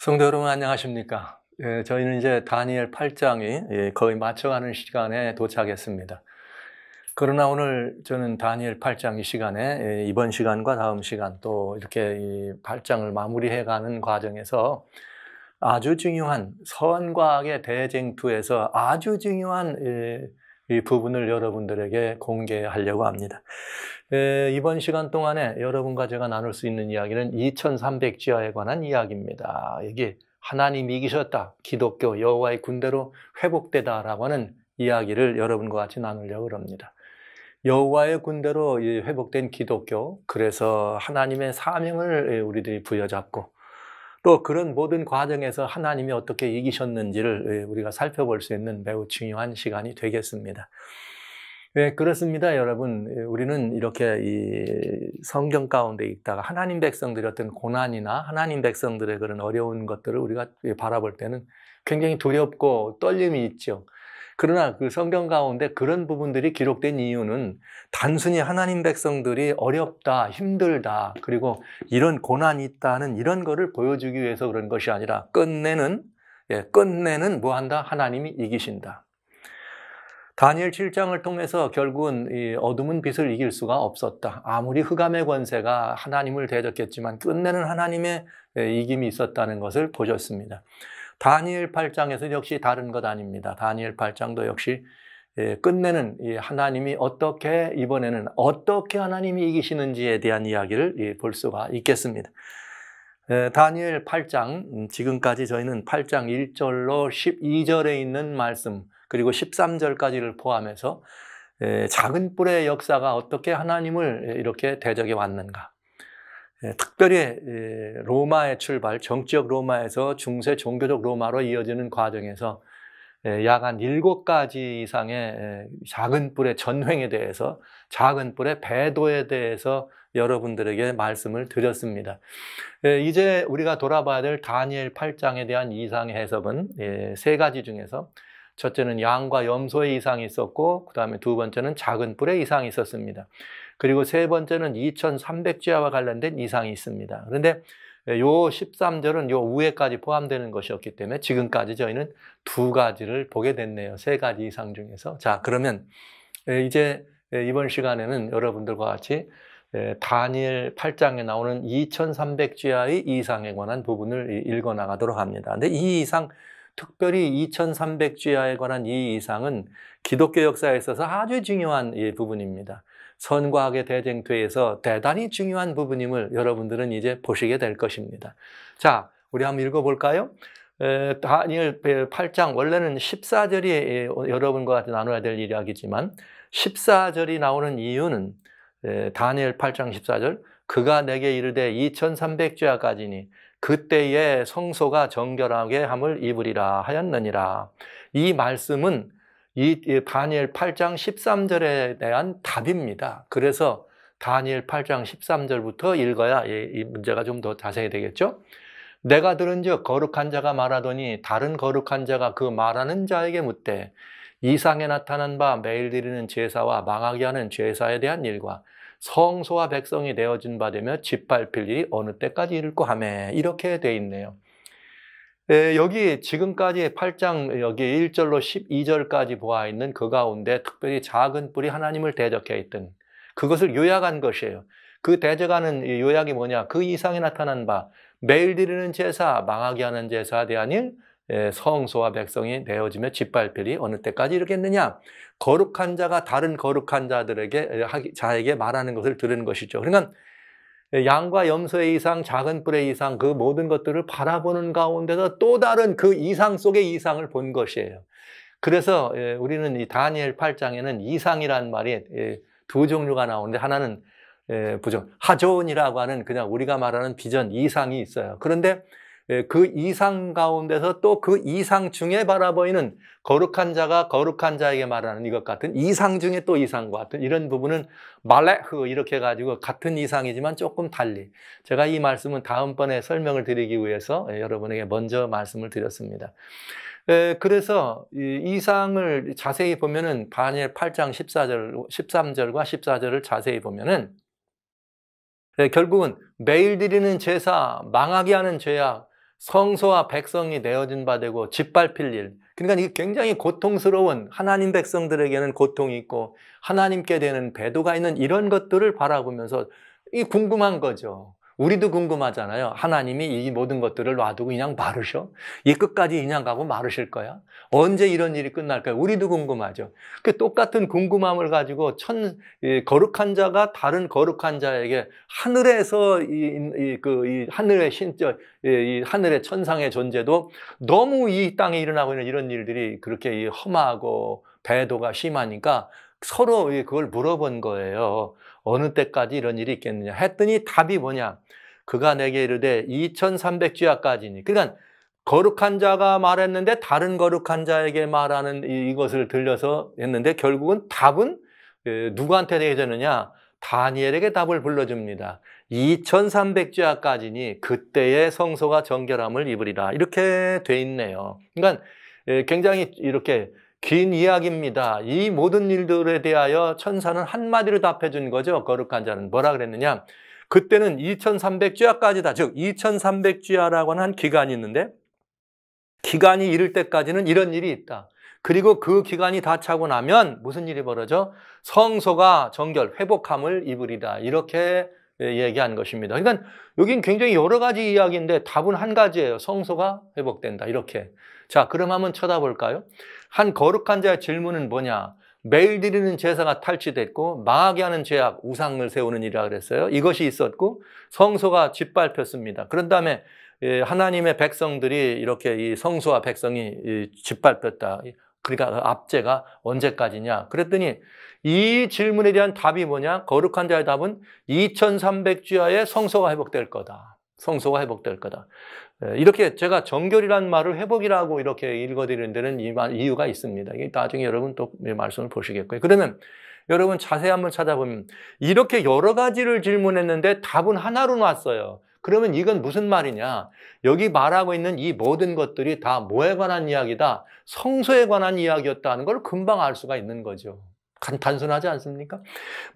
성도 여러분 안녕하십니까? 저희는 이제 다니엘 8장이 거의 맞춰가는 시간에 도착했습니다. 그러나 오늘 저는 다니엘 8장 이 시간에 이번 시간과 다음 시간 또 이렇게 이 8장을 마무리해가는 과정에서 아주 중요한 선과악의 대쟁투에서 아주 중요한 이 부분을 여러분들에게 공개하려고 합니다. 이번 시간 동안에 여러분과 제가 나눌 수 있는 이야기는 2300지하에 관한 이야기입니다. 이게 하나님이 이기셨다, 기독교 여호와의 군대로 회복되다라고 하는 이야기를 여러분과 같이 나누려고 합니다. 여호와의 군대로 회복된 기독교, 그래서 하나님의 사명을 우리들이 부여잡고 또 그런 모든 과정에서 하나님이 어떻게 이기셨는지를 우리가 살펴볼 수 있는 매우 중요한 시간이 되겠습니다. 네, 그렇습니다, 여러분. 우리는 이렇게 이 성경 가운데 있다가 하나님 백성들의 어떤 고난이나 하나님 백성들의 그런 어려운 것들을 우리가 바라볼 때는 굉장히 두렵고 떨림이 있죠. 그러나 그 성경 가운데 그런 부분들이 기록된 이유는 단순히 하나님 백성들이 어렵다, 힘들다, 그리고 이런 고난이 있다는 이런 거를 보여주기 위해서 그런 것이 아니라 끝내는 뭐 한다? 하나님이 이기신다. 다니엘 7장을 통해서 결국은 이 어둠은 빛을 이길 수가 없었다. 아무리 흑암의 권세가 하나님을 대적했지만 끝내는 하나님의 이김이 있었다는 것을 보셨습니다. 다니엘 8장에서 역시 다른 것 아닙니다. 다니엘 8장도 역시 끝내는 하나님이 어떻게 이번에는 어떻게 하나님이 이기시는지에 대한 이야기를 볼 수가 있겠습니다. 다니엘 8장, 지금까지 저희는 8장 1절로 12절에 있는 말씀 그리고 13절까지를 포함해서 작은 뿔의 역사가 어떻게 하나님을 이렇게 대적해 왔는가. 특별히 로마의 출발, 정치적 로마에서 중세 종교적 로마로 이어지는 과정에서 약 한 7가지 이상의 작은 뿔의 전횡에 대해서, 작은 뿔의 배도에 대해서 여러분들에게 말씀을 드렸습니다. 이제 우리가 돌아봐야 될 다니엘 8장에 대한 이상의 해석은 3가지 중에서 첫째는 양과 염소의 이상이 있었고, 그 다음에 두 번째는 작은 뿔의 이상이 있었습니다. 그리고 세 번째는 2300지하와 관련된 이상이 있습니다. 그런데 요 13절은 요 위에까지 포함되는 것이었기 때문에 지금까지 저희는 2가지를 보게 됐네요. 3가지 이상 중에서. 자, 그러면 이제 이번 시간에는 여러분들과 같이 다니엘 8장에 나오는 2300지하의 이상에 관한 부분을 읽어나가도록 합니다. 근데 이 이상, 특별히 2300지하에 관한 이 이상은 기독교 역사에 있어서 아주 중요한 부분입니다. 선과 악의 대쟁투에서 대단히 중요한 부분임을 여러분들은 이제 보시게 될 것입니다. 자, 우리 한번 읽어볼까요? 다니엘 8장, 원래는 14절이 여러분과 같이 나눠야 될 이야기지만 14절이 나오는 이유는 다니엘 8장 14절, 그가 내게 이르되 2300주야까지니 그때에 성소가 정결하게 함을 입으리라 하였느니라. 이 말씀은 이 다니엘 8장 13절에 대한 답입니다. 그래서 다니엘 8장 13절부터 읽어야 이 문제가 좀 더 자세히 되겠죠? 내가 들은즉 거룩한 자가 말하더니 다른 거룩한 자가 그 말하는 자에게 묻되 이상에 나타난 바 매일 드리는 제사와 망하게 하는 제사에 대한 일과 성소와 백성이 내어진 바 되며 짓밟힐 일이 어느 때까지 이를꼬 하매, 이렇게 돼 있네요. 여기 지금까지 8장 여기 1절로 12절까지 보아 있는 그 가운데 특별히 작은 뿔이 하나님을 대적해 있던 그것을 요약한 것이에요. 그 대적하는 요약이 뭐냐? 그 이상에 나타난 바 매일 드리는 제사, 망하게 하는 제사에 대한 일, 성소와 백성이 내어지며 짓밟힐이 어느 때까지 이르겠느냐? 거룩한 자가 다른 거룩한 자에게 말하는 것을 들은 것이죠. 그러니까 양과 염소의 이상, 작은 뿔의 이상, 그 모든 것들을 바라보는 가운데서 또 다른 그 이상 속의 이상을 본 것이에요. 그래서 우리는 이 다니엘 8장에는 이상이라는 말이 2종류가 나오는데, 하나는 부정, 하존이라고 하는 그냥 우리가 말하는 비전, 이상이 있어요. 그런데 그 이상 가운데서 또 그 이상 중에 바라보이는 거룩한 자가 거룩한 자에게 말하는 이것 같은 이상 중에 또 이상과 같은 이런 부분은 말레흐 이렇게 해가지고 같은 이상이지만 조금 달리, 제가 이 말씀은 다음번에 설명을 드리기 위해서 여러분에게 먼저 말씀을 드렸습니다. 그래서 이 이상을 자세히 보면은 다니엘 8장 13절과 14절을 자세히 보면은 결국은 매일 드리는 제사, 망하게 하는 죄악, 성소와 백성이 내어진 바 되고 짓밟힐 일. 그러니까 이게 굉장히 고통스러운, 하나님 백성들에게는 고통이 있고 하나님께 되는 배도가 있는 이런 것들을 바라보면서 이 궁금한 거죠. 우리도 궁금하잖아요. 하나님이 이 모든 것들을 놔두고 그냥 마르셔? 이 끝까지 그냥 가고 마르실 거야? 언제 이런 일이 끝날까요? 우리도 궁금하죠. 그 똑같은 궁금함을 가지고 거룩한 자가 다른 거룩한 자에게 하늘에서 이 하늘의 이 하늘의 천상의 존재도 너무 이 땅에 일어나고 있는 이런 일들이 그렇게 험하고 배도가 심하니까 서로 그걸 물어본 거예요. 어느 때까지 이런 일이 있겠느냐 했더니 답이 뭐냐? 그가 내게 이르되 2300주야까지니. 그러니까 거룩한 자가 말했는데 다른 거룩한 자에게 말하는 이것을 들려서 했는데 결국은 답은 누구한테 내줬느냐? 다니엘에게 답을 불러줍니다. 2300주야까지니 그때의 성소가 정결함을 입으리라. 이렇게 돼 있네요. 그러니까 굉장히 이렇게 긴 이야기입니다. 이 모든 일들에 대하여 천사는 한마디로 답해 준 거죠. 거룩한 자는 뭐라 그랬느냐? 그때는 2300주야까지다. 즉 2300주야라고 하는 한 기간이 있는데 기간이 이를 때까지는 이런 일이 있다. 그리고 그 기간이 다 차고 나면 무슨 일이 벌어져? 성소가 정결, 회복함을 입으리다. 이렇게 얘기한 것입니다. 그러니까 여긴 굉장히 여러 가지 이야기인데 답은 한 가지예요. 성소가 회복된다. 이렇게. 자, 그럼 한번 쳐다볼까요? 한 거룩한 자의 질문은 뭐냐? 매일 드리는 제사가 탈취됐고 망하게 하는 죄악, 우상을 세우는 일이라 그랬어요. 이것이 있었고 성소가 짓밟혔습니다. 그런 다음에 하나님의 백성들이 이렇게 이 성소와 백성이 짓밟혔다. 그러니까 압제가 언제까지냐? 그랬더니 이 질문에 대한 답이 뭐냐? 거룩한 자의 답은 2300주야에 성소가 회복될 거다. 성소가 회복될 거다. 이렇게 제가 정결이라는 말을 회복이라고 이렇게 읽어드리는 데는 이유가 있습니다. 나중에 여러분 또 말씀을 보시겠고요. 그러면 여러분 자세히 한번 찾아보면 이렇게 여러 가지를 질문했는데 답은 하나로 놨어요. 그러면 이건 무슨 말이냐? 여기 말하고 있는 이 모든 것들이 다 뭐에 관한 이야기다? 성소에 관한 이야기였다는 걸 금방 알 수가 있는 거죠. 단순하지 않습니까?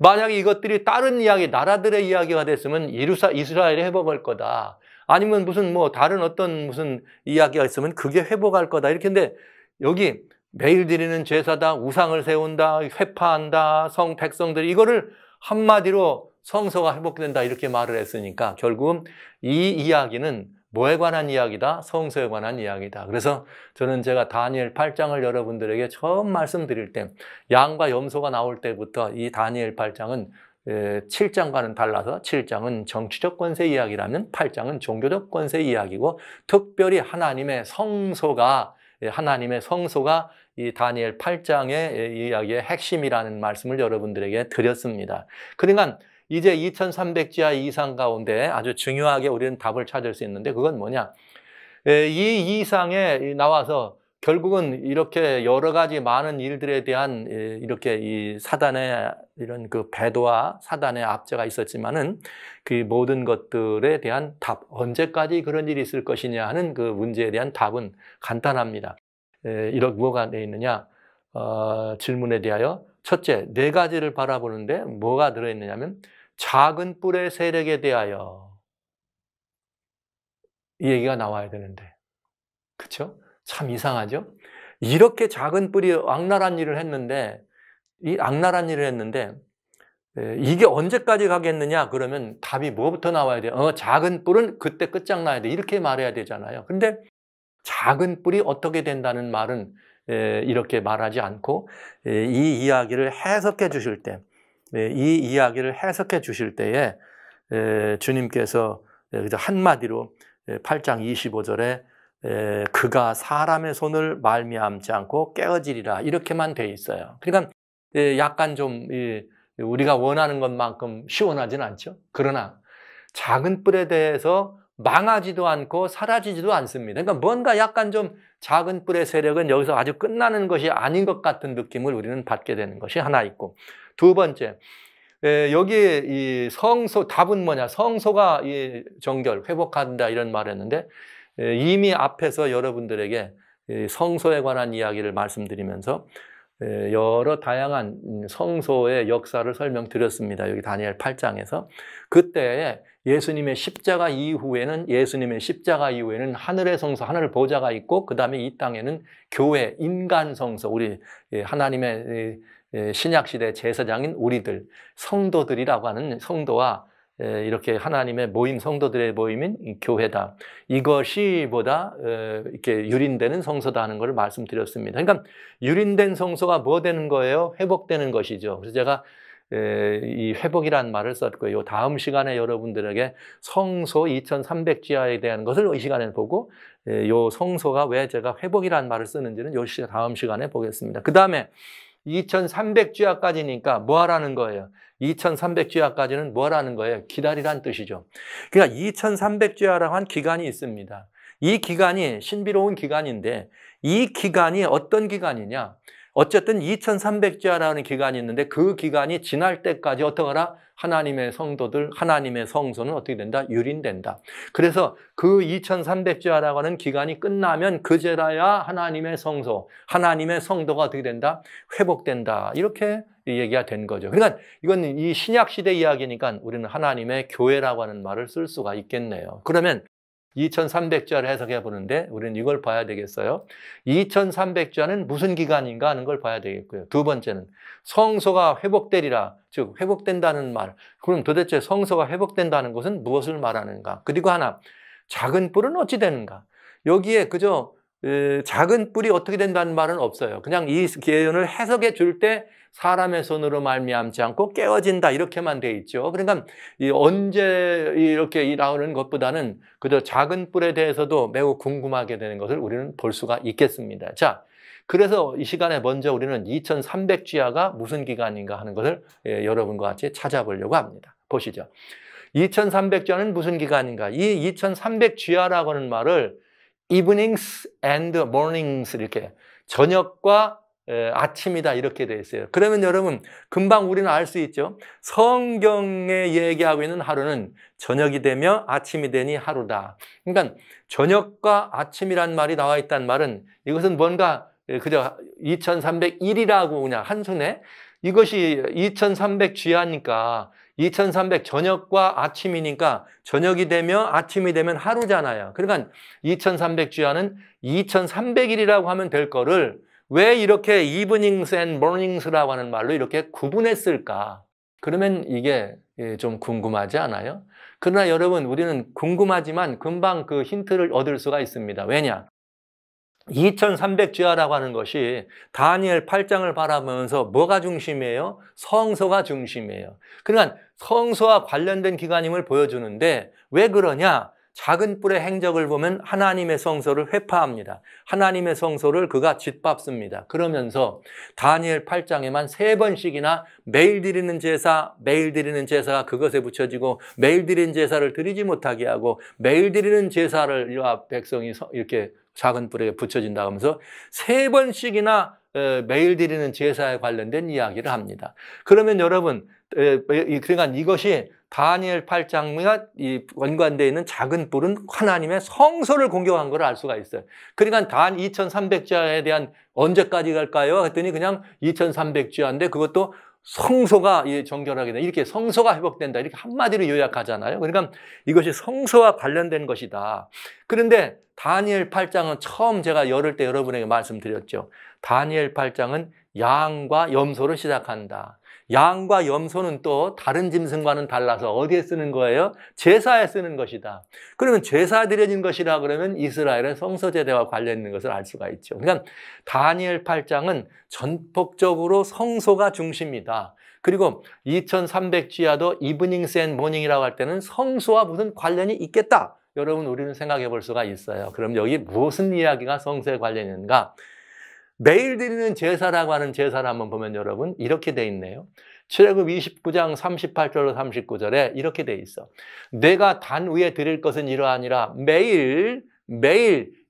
만약에 이것들이 다른 이야기, 나라들의 이야기가 됐으면 이스라엘이 회복할 거다. 아니면 무슨 다른 어떤 무슨 이야기가 있으면 그게 회복할 거다. 이렇게 했는데 여기 매일 드리는 제사다, 우상을 세운다, 회파한다, 백성들이 이거를 한마디로 성소가 회복된다 이렇게 말을 했으니까 결국은 이 이야기는 뭐에 관한 이야기다? 성소에 관한 이야기다. 그래서 저는 제가 다니엘 8장을 여러분들에게 처음 말씀드릴 때 양과 염소가 나올 때부터 이 다니엘 8장은 7장과는 달라서 7장은 정치적 권세 이야기라면 8장은 종교적 권세 이야기고 특별히 하나님의 성소가 이 다니엘 8장의 이야기의 핵심이라는 말씀을 여러분들에게 드렸습니다. 그러니까 이제 2300주야 이상 가운데 아주 중요하게 우리는 답을 찾을 수 있는데 그건 뭐냐? 이 이상에 나와서 결국은 이렇게 여러 가지 많은 일들에 대한 이렇게 이 사단의 이런 그 배도와 사단의 압제가 있었지만은 그 모든 것들에 대한 답, 언제까지 그런 일이 있을 것이냐 하는 그 문제에 대한 답은 간단합니다. 이렇게 뭐가 되어 있느냐? 질문에 대하여 첫째, 네 가지를 바라보는데 뭐가 들어있느냐면 작은 뿔의 세력에 대하여 이 얘기가 나와야 되는데 그렇죠? 참 이상하죠? 이렇게 작은 뿔이 악랄한 일을 했는데 이게 언제까지 가겠느냐? 그러면 답이 뭐부터 나와야 돼요? 작은 뿔은 그때 끝장나야 돼. 이렇게 말해야 되잖아요. 근데 작은 뿔이 어떻게 된다는 말은 이렇게 말하지 않고 이 이야기를 해석해 주실 때에 주님께서 한마디로 8장 25절에 그가 사람의 손을 말미암지 않고 깨어지리라 이렇게만 돼 있어요. 그러니까 약간 좀 우리가 원하는 것만큼 시원하진 않죠. 그러나 작은 뿔에 대해서 망하지도 않고 사라지지도 않습니다. 그러니까 뭔가 약간 좀 작은 뿔의 세력은 여기서 아주 끝나는 것이 아닌 것 같은 느낌을 우리는 받게 되는 것이 하나 있고, 두 번째, 여기 이 성소 답은 뭐냐? 성소가 이 정결 회복한다 이런 말했는데 이미 앞에서 여러분들에게 성소에 관한 이야기를 말씀드리면서 여러 다양한 성소의 역사를 설명드렸습니다. 여기 다니엘 8장에서. 그때 예수님의 십자가 이후에는 하늘의 성소, 하늘 보좌가 있고 그 다음에 이 땅에는 교회, 인간 성소, 우리 하나님의 신약시대 제사장인 우리들, 성도들이라고 하는 성도와 이렇게 하나님의 모임, 성도들의 모임인 교회다. 이것이 보다 이렇게 유린되는 성소다 하는 것을 말씀드렸습니다. 그러니까 유린된 성소가 뭐 되는 거예요? 회복되는 것이죠. 그래서 제가 이 회복이라는 말을 썼고요. 다음 시간에 여러분들에게 성소 2300지하에 대한 것을 이 시간에 보고 이 성소가 왜 제가 회복이라는 말을 쓰는지는 다음 시간에 보겠습니다. 그 다음에 2300지하까지니까 뭐 하라는 거예요? 2300지하까지는 뭐 하라는 거예요? 기다리란 뜻이죠. 그러니까 2300지하라고 한 기간이 있습니다. 이 기간이 신비로운 기간인데 이 기간이 어떤 기간이냐? 어쨌든 2300지하라는 기간이 있는데 그 기간이 지날 때까지 어떻게 하라? 하나님의 성도들, 하나님의 성소는 어떻게 된다? 유린된다. 그래서 그 2300지하라고 하는 기간이 끝나면 그제라야 하나님의 성소, 하나님의 성도가 어떻게 된다? 회복된다. 이렇게 얘기가 된 거죠. 그러니까 이건 이 신약시대 이야기니까 우리는 하나님의 교회라고 하는 말을 쓸 수가 있겠네요. 그러면 2300자를 해석해 보는데 우리는 이걸 봐야 되겠어요. 2300자는 무슨 기간인가 하는 걸 봐야 되겠고요. 두 번째는 성소가 회복되리라, 즉 회복된다는 말. 그럼 도대체 성소가 회복된다는 것은 무엇을 말하는가? 그리고 하나, 작은 뿔은 어찌 되는가? 여기에 그저 작은 뿔이 어떻게 된다는 말은 없어요. 그냥 이 예언을 해석해 줄 때 사람의 손으로 말미암지 않고 깨어진다 이렇게만 돼 있죠. 그러니까 언제 이렇게 나오는 것보다는 그저 작은 뿔에 대해서도 매우 궁금하게 되는 것을 우리는 볼 수가 있겠습니다. 자, 그래서 이 시간에 먼저 우리는 2300지하가 무슨 기간인가 하는 것을 여러분과 같이 찾아보려고 합니다. 보시죠. 2300지하는 무슨 기간인가? 이 2300지하라고 하는 말을 evenings and mornings 이렇게 저녁과 아침이다 이렇게 되어 있어요. 그러면 여러분 금방 우리는 알 수 있죠. 성경에 얘기하고 있는 하루는 저녁이 되며 아침이 되니 하루다. 그러니까 저녁과 아침이란 말이 나와 있다는 말은 이것은 뭔가 그저 2301이라고 그냥 한순에 이것이 2300지하니까 2300 저녁과 아침이니까 저녁이 되며 아침이 되면 하루잖아요. 그러니까 2300지하는 2300일이라고 하면 될 거를 왜 이렇게 evenings and mornings라고 하는 말로 이렇게 구분했을까? 그러면 이게 좀 궁금하지 않아요? 그러나 여러분 우리는 궁금하지만 금방 그 힌트를 얻을 수가 있습니다. 왜냐? 2300지하라고 하는 것이 다니엘 8장을 바라보면서 뭐가 중심이에요? 성소가 중심이에요. 그러니까 성소와 관련된 기간임을 보여주는데 왜 그러냐? 작은 뿔의 행적을 보면 하나님의 성소를 회파합니다. 하나님의 성소를 그가 짓밟습니다. 그러면서 다니엘 8장에만 3번씩이나 매일 드리는 제사가 그것에 붙여지고 매일 드리는 제사를 드리지 못하게 하고 매일 드리는 제사를 백성이 이렇게 작은 뿔에 붙여진다 하면서 3번씩이나 매일 드리는 제사에 관련된 이야기를 합니다. 그러면 여러분, 그러니까 이것이 다니엘 8장과 연관되어 있는 작은 뿔은 하나님의 성소를 공격한 걸 알 수가 있어요. 그러니까 단 2300지하에 대한 언제까지 갈까요? 했더니 그냥 2300지하인데 그것도 성소가 정결하게 된다. 이렇게 성소가 회복된다. 이렇게 한마디로 요약하잖아요. 그러니까 이것이 성소와 관련된 것이다. 그런데 다니엘 8장은 처음 제가 열을 때 여러분에게 말씀드렸죠. 다니엘 8장은 양과 염소로 시작한다. 양과 염소는 또 다른 짐승과는 달라서 어디에 쓰는 거예요? 제사에 쓰는 것이다. 그러면 제사 드려진 것이라 그러면 이스라엘의 성소제대와 관련 있는 것을 알 수가 있죠. 그러니까 다니엘 8장은 전폭적으로 성소가 중심이다. 그리고 2300지하도 이브닝스 앤 모닝이라고 할 때는 성소와 무슨 관련이 있겠다. 여러분 우리는 생각해 볼 수가 있어요. 그럼 여기 무슨 이야기가 성소에 관련이 있는가? 매일 드리는 제사라고 하는 제사를 한번 보면 여러분 이렇게 돼 있네요. 출애굽 29장 38절로 39절에 이렇게 돼 있어. 내가 단 위에 드릴 것은 이러하니라. 매일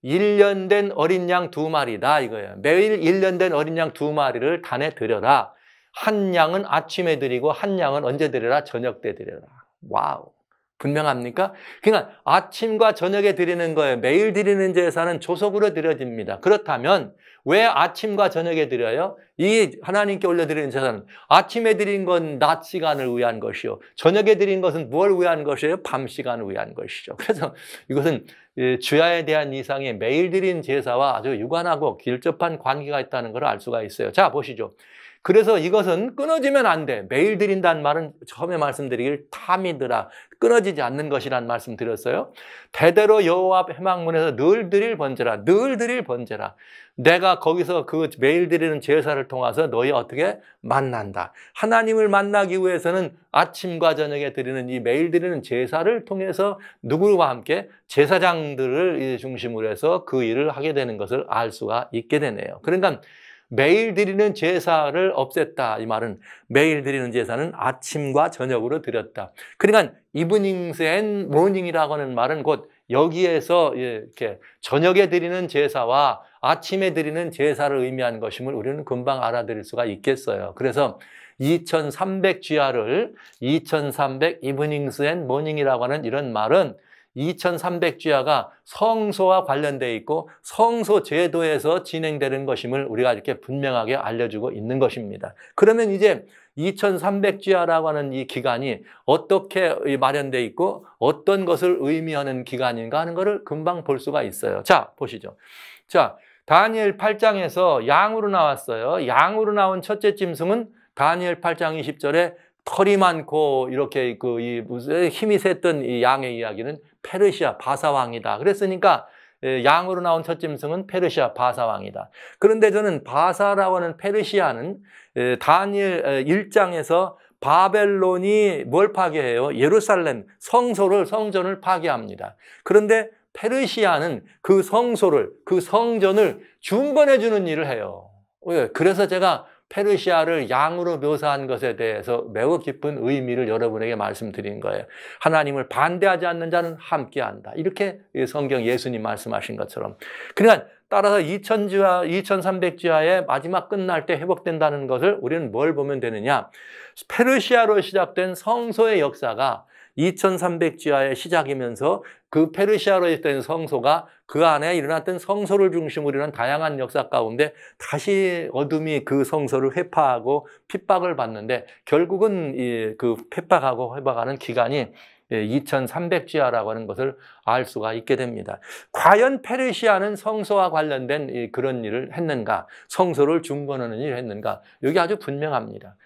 1년 된 어린 양 2마리다 이거예요. 매일 1년 된 어린 양 2마리를 단에 드려라. 한 양은 아침에 드리고 한 양은 언제 드려라? 저녁 때 드려라. 와우. 분명합니까? 그러니까 아침과 저녁에 드리는 거예요. 매일 드리는 제사는 조속으로 드려집니다. 그렇다면 왜 아침과 저녁에 드려요? 이 하나님께 올려드리는 제사는 아침에 드린 건 낮 시간을 위한 것이요. 저녁에 드린 것은 뭘 위한 것이에요? 밤 시간을 위한 것이죠. 그래서 이것은 주야에 대한 이상의 매일 드린 제사와 아주 유관하고 길접한 관계가 있다는 걸 알 수가 있어요. 자, 보시죠. 그래서 이것은 끊어지면 안 돼. 매일 드린다는 말은 처음에 말씀드리길 타미드라, 끊어지지 않는 것이라는 말씀 드렸어요. 대대로 여호와 앞 회막문에서 늘 드릴 번제라, 늘 드릴 번제라. 내가 거기서 그 매일 드리는 제사를 통해서 너희 어떻게 만난다. 하나님을 만나기 위해서는 아침과 저녁에 드리는 이 매일 드리는 제사를 통해서 누구와 함께 제사장들을 중심으로 해서 그 일을 하게 되는 것을 알 수가 있게 되네요. 그러니까 매일 드리는 제사를 없앴다. 이 말은 매일 드리는 제사는 아침과 저녁으로 드렸다. 그러니까 이브닝스 앤 모닝이라고 하는 말은 곧 여기에서 이렇게 저녁에 드리는 제사와 아침에 드리는 제사를 의미하는 것임을 우리는 금방 알아들을 수가 있겠어요. 그래서 2300주야를 2300 이브닝스 앤 모닝이라고 하는 이런 말은 2300주야가 성소와 관련되어 있고 성소 제도에서 진행되는 것임을 우리가 이렇게 분명하게 알려주고 있는 것입니다. 그러면 이제 2300주야라고 하는 이 기간이 어떻게 마련되어 있고 어떤 것을 의미하는 기간인가 하는 것을 금방 볼 수가 있어요. 자, 보시죠. 자, 다니엘 8장에서 양으로 나왔어요. 양으로 나온 첫째 짐승은 다니엘 8장 20절에 털이 많고 이렇게 무슨 힘이 셌던 이 양의 이야기는 페르시아 바사왕이다. 그랬으니까 양으로 나온 첫 짐승은 페르시아 바사왕이다. 그런데 저는 바사라고 하는 페르시아는 다니엘 1장에서 바벨론이 뭘 파괴해요? 예루살렘 성전을 파괴합니다. 그런데 페르시아는 그 성소를, 그 성전을 중건해 주는 일을 해요. 그래서 제가 페르시아를 양으로 묘사한 것에 대해서 매우 깊은 의미를 여러분에게 말씀드린 거예요. 하나님을 반대하지 않는 자는 함께한다. 이렇게 성경 예수님 말씀하신 것처럼. 그러니까 따라서 2300주야의 마지막 끝날 때 회복된다는 것을 우리는 뭘 보면 되느냐. 페르시아로 시작된 성소의 역사가 2300주야의 시작이면서 그 페르시아로 있던 성소가 그 안에 일어났던 성소를 중심으로 일어난 다양한 역사 가운데 다시 어둠이 그 성소를 회파하고 핍박을 받는데 결국은 그 핍박하고 회박하는 기간이 2300주야라고 하는 것을 알 수가 있게 됩니다. 과연 페르시아는 성소와 관련된 그런 일을 했는가? 성소를 중건하는 일을 했는가? 여기 아주 분명합니다.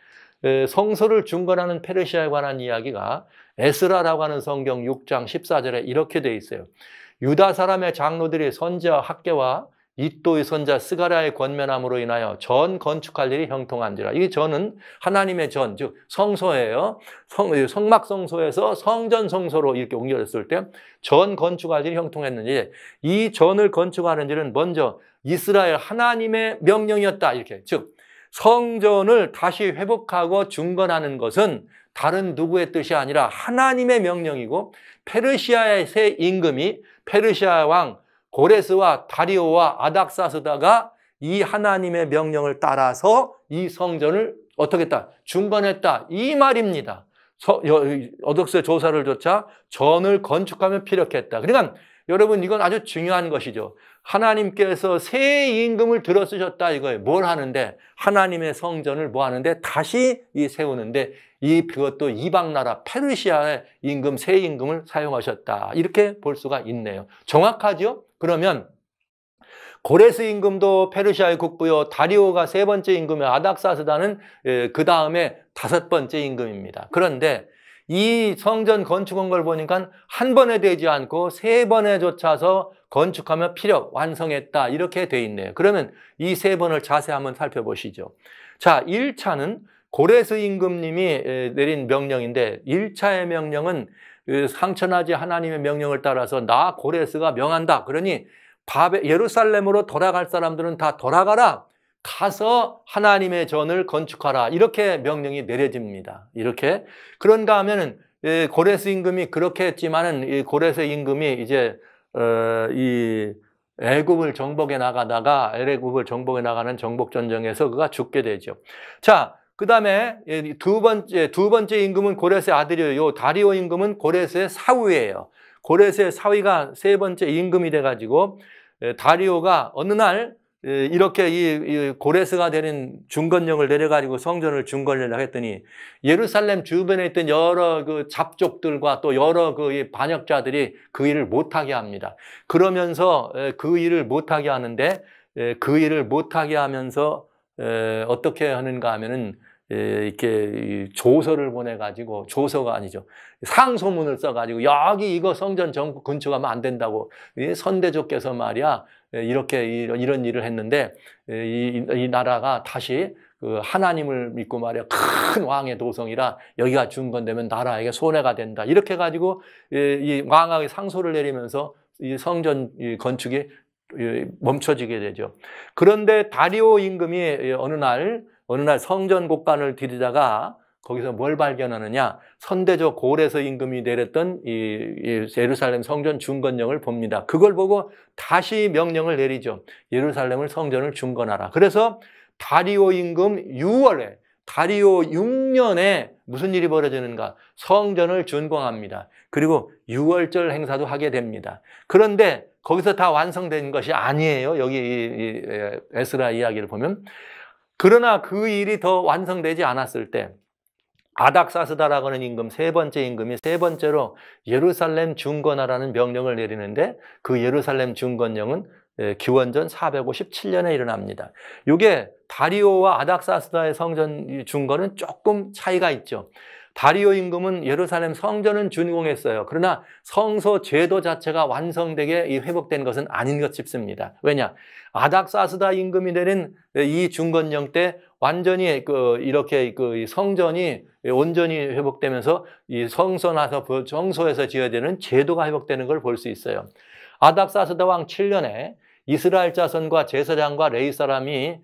성소를 중건하는 페르시아에 관한 이야기가 에스라라고 하는 성경 6장 14절에 이렇게 돼 있어요. 유다 사람의 장로들이 선지와 학계와 이또의 선자 스가랴의 권면함으로 인하여 전 건축할 일이 형통한지라. 이 전은 하나님의 전, 즉 성소예요. 성막 성소에서 성전 성소로 이렇게 옮겨졌을 때 전 건축할 일이 형통했는지, 이 전을 건축하는 일은 먼저 이스라엘 하나님의 명령이었다. 이렇게, 즉 성전을 다시 회복하고 중건하는 것은 다른 누구의 뜻이 아니라 하나님의 명령이고, 페르시아의 새 임금이 페르시아 왕 고레스와 다리오와 아닥사스다가 이 하나님의 명령을 따라서 이 성전을 어떻게 했다? 중건했다. 이 말입니다. 어덕스의 조사를 조차 전을 건축하며 피력했다. 그러니까 여러분, 이건 아주 중요한 것이죠. 하나님께서 새 임금을 들어쓰셨다 이거예요. 뭘 하는데? 하나님의 성전을 뭐 하는데? 다시 세우는데, 그것도 이방 나라 페르시아의 임금, 새 임금을 사용하셨다. 이렇게 볼 수가 있네요. 정확하죠? 그러면 고레스 임금도 페르시아의 국부요, 다리오가 세 번째 임금이요, 아닥사스다는 그 다음에 다섯 번째 임금입니다. 그런데 이 성전 건축한 걸 보니까 한 번에 되지 않고 세 번에 쫓아서 건축하며 피력, 완성했다. 이렇게 돼 있네요. 그러면 이 세 번을 자세히 한번 살펴보시죠. 자, 1차는 고레스 임금님이 내린 명령인데, 1차의 명령은 상천하지 하나님의 명령을 따라서 나 고레스가 명한다. 그러니 예루살렘으로 돌아갈 사람들은 다 돌아가라. 가서 하나님의 전을 건축하라. 이렇게 명령이 내려집니다. 이렇게. 그런가 하면은 고레스 임금이 그렇게 했지만은 이 고레스 임금이 이제 이 애굽을 정복해 나가다가 애굽을 정복해 나가는 정복 전쟁에서 그가 죽게 되죠. 자, 그 다음에 두 번째 임금은 고레스의 아들이에요. 요 다리오 임금은 고레스의 사위예요. 고레스의 사위가 세 번째 임금이 돼가지고 다리오가 어느 날 이렇게 이 고레스가 되는 중건령을 내려가지고 성전을 중건하려고 했더니 예루살렘 주변에 있던 여러 그 잡족들과 또 여러 그 반역자들이 그 일을 못하게 합니다. 그러면서 그 일을 못하게 하는데 그 일을 못하게 하면서 어떻게 하는가 하면은 이렇게 조서를 보내가지고, 조서가 아니죠, 상소문을 써가지고 여기 이거 성전 근처 가면 안 된다고 선대족께서 말이야 이렇게 이런 일을 했는데 이 나라가 다시 그 하나님을 믿고 말이야 큰 왕의 도성이라 여기가 중건되면 나라에게 손해가 된다 이렇게 해가지고 이 왕에게 상소를 내리면서 이 성전 건축이 멈춰지게 되죠. 그런데 다리오 임금이 어느 날 성전 곡간을 들이다가 거기서 뭘 발견하느냐? 선대적 고레스 임금이 내렸던 이 예루살렘 성전 중건령을 봅니다. 그걸 보고 다시 명령을 내리죠. 예루살렘을 성전을 중건하라. 그래서 다리오 임금 6월에 다리오 6년에 무슨 일이 벌어지는가? 성전을 준공합니다. 그리고 6월절 행사도 하게 됩니다. 그런데 거기서 다 완성된 것이 아니에요. 여기 이 에스라 이야기를 보면. 그러나 그 일이 더 완성되지 않았을 때 아닥사스다라고 하는 임금, 세 번째 임금이 세 번째로 예루살렘 중건하라는 명령을 내리는데 그 예루살렘 중건령은 기원전 457년에 일어납니다. 이게 다리오와 아닥사스다의 성전 중건은 조금 차이가 있죠. 다리오 임금은 예루살렘 성전은 준공했어요. 그러나 성소 제도 자체가 완성되게 회복된 것은 아닌 것 싶습니다. 왜냐? 아닥사스다 임금이 내린 이 중건령 때 완전히 이렇게 성전이 온전히 회복되면서 이 성소나서 정소에서 지어야 되는 제도가 회복되는 걸 볼 수 있어요. 아닥사스다 왕 7년에 이스라엘 자손과 제사장과 레위 사람이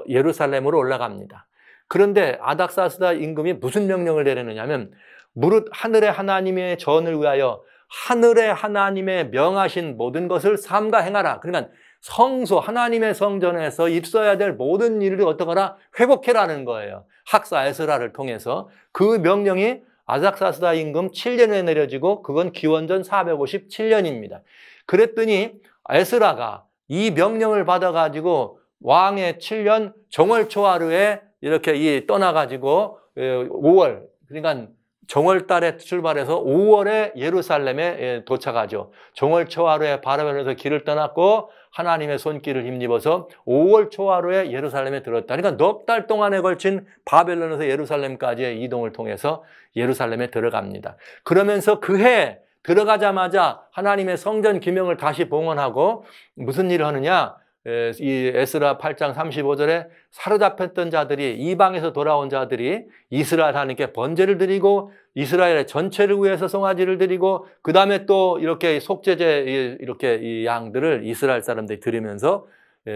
예루살렘으로 올라갑니다. 그런데 아닥사스다 임금이 무슨 명령을 내리느냐면 무릇 하늘의 하나님의 전을 위하여 하늘의 하나님의 명하신 모든 것을 삼가 행하라. 그러니까 성소 하나님의 성전에서 있어야 될 모든 일을 어떡하라? 회복해라는 거예요. 학사 에스라를 통해서. 그 명령이 아닥사스다 임금 7년에 내려지고 그건 기원전 457년입니다. 그랬더니 에스라가 이 명령을 받아가지고 왕의 7년 정월초하루에 이렇게 떠나가지고 5월, 그러니까 정월달에 출발해서 5월에 예루살렘에 도착하죠. 정월 초하루에 바벨론에서 길을 떠났고 하나님의 손길을 힘입어서 5월 초하루에 예루살렘에 들었다. 그러니까 넉 달 동안에 걸친 바벨론에서 예루살렘까지의 이동을 통해서 예루살렘에 들어갑니다. 그러면서 그해 들어가자마자 하나님의 성전 기명을 다시 봉헌하고 무슨 일을 하느냐? 이 에스라 8장 35절에 사로잡혔던 자들이, 이방에서 돌아온 자들이 이스라엘 하나님께 번제를 드리고 이스라엘의 전체를 위해서 송아지를 드리고 그 다음에 또 이렇게 속죄제 이렇게 이 양들을 이스라엘 사람들이 드리면서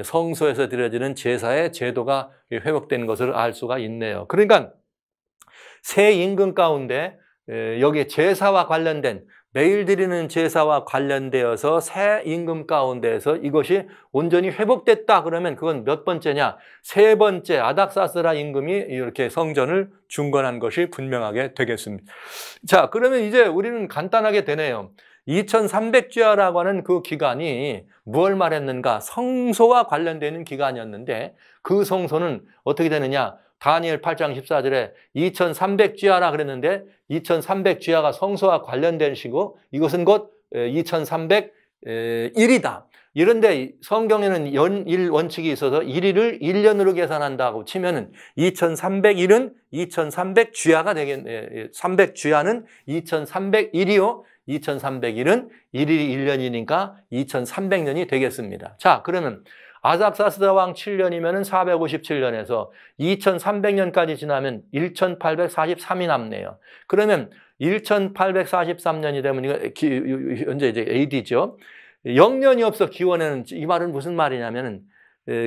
성소에서 드려지는 제사의 제도가 회복된 것을 알 수가 있네요. 그러니까 새 임금 가운데 여기 제사와 관련된, 매일 드리는 제사와 관련되어서 새 임금 가운데에서 이것이 온전히 회복됐다 그러면 그건 몇 번째냐? 세 번째 아닥사스다 임금이 이렇게 성전을 중건한 것이 분명하게 되겠습니다. 자, 그러면 이제 우리는 간단하게 되네요. 2300주야라고 하는 그 기간이 무엇을 말했는가? 성소와 관련되는 기간이었는데 그 성소는 어떻게 되느냐? 다니엘 8장 14절에 2300주야라 그랬는데 2300주야가 성소와 관련된 시고 이것은 곧 2301이다. 이런데 성경에는 연일 원칙이 있어서 1일을 1년으로 계산한다고 치면은 2301은 2300주야가 되겠네. 300주야는 2301이요. 2301은 1일이 1년이니까 2300년이 되겠습니다. 자, 그러면 아닥사스다 왕 7년이면 457년에서 2300년까지 지나면 1843이 남네요. 그러면 1843년이 되면 현재 이제 AD죠. 영년이 없어 기원에는. 이 말은 무슨 말이냐면은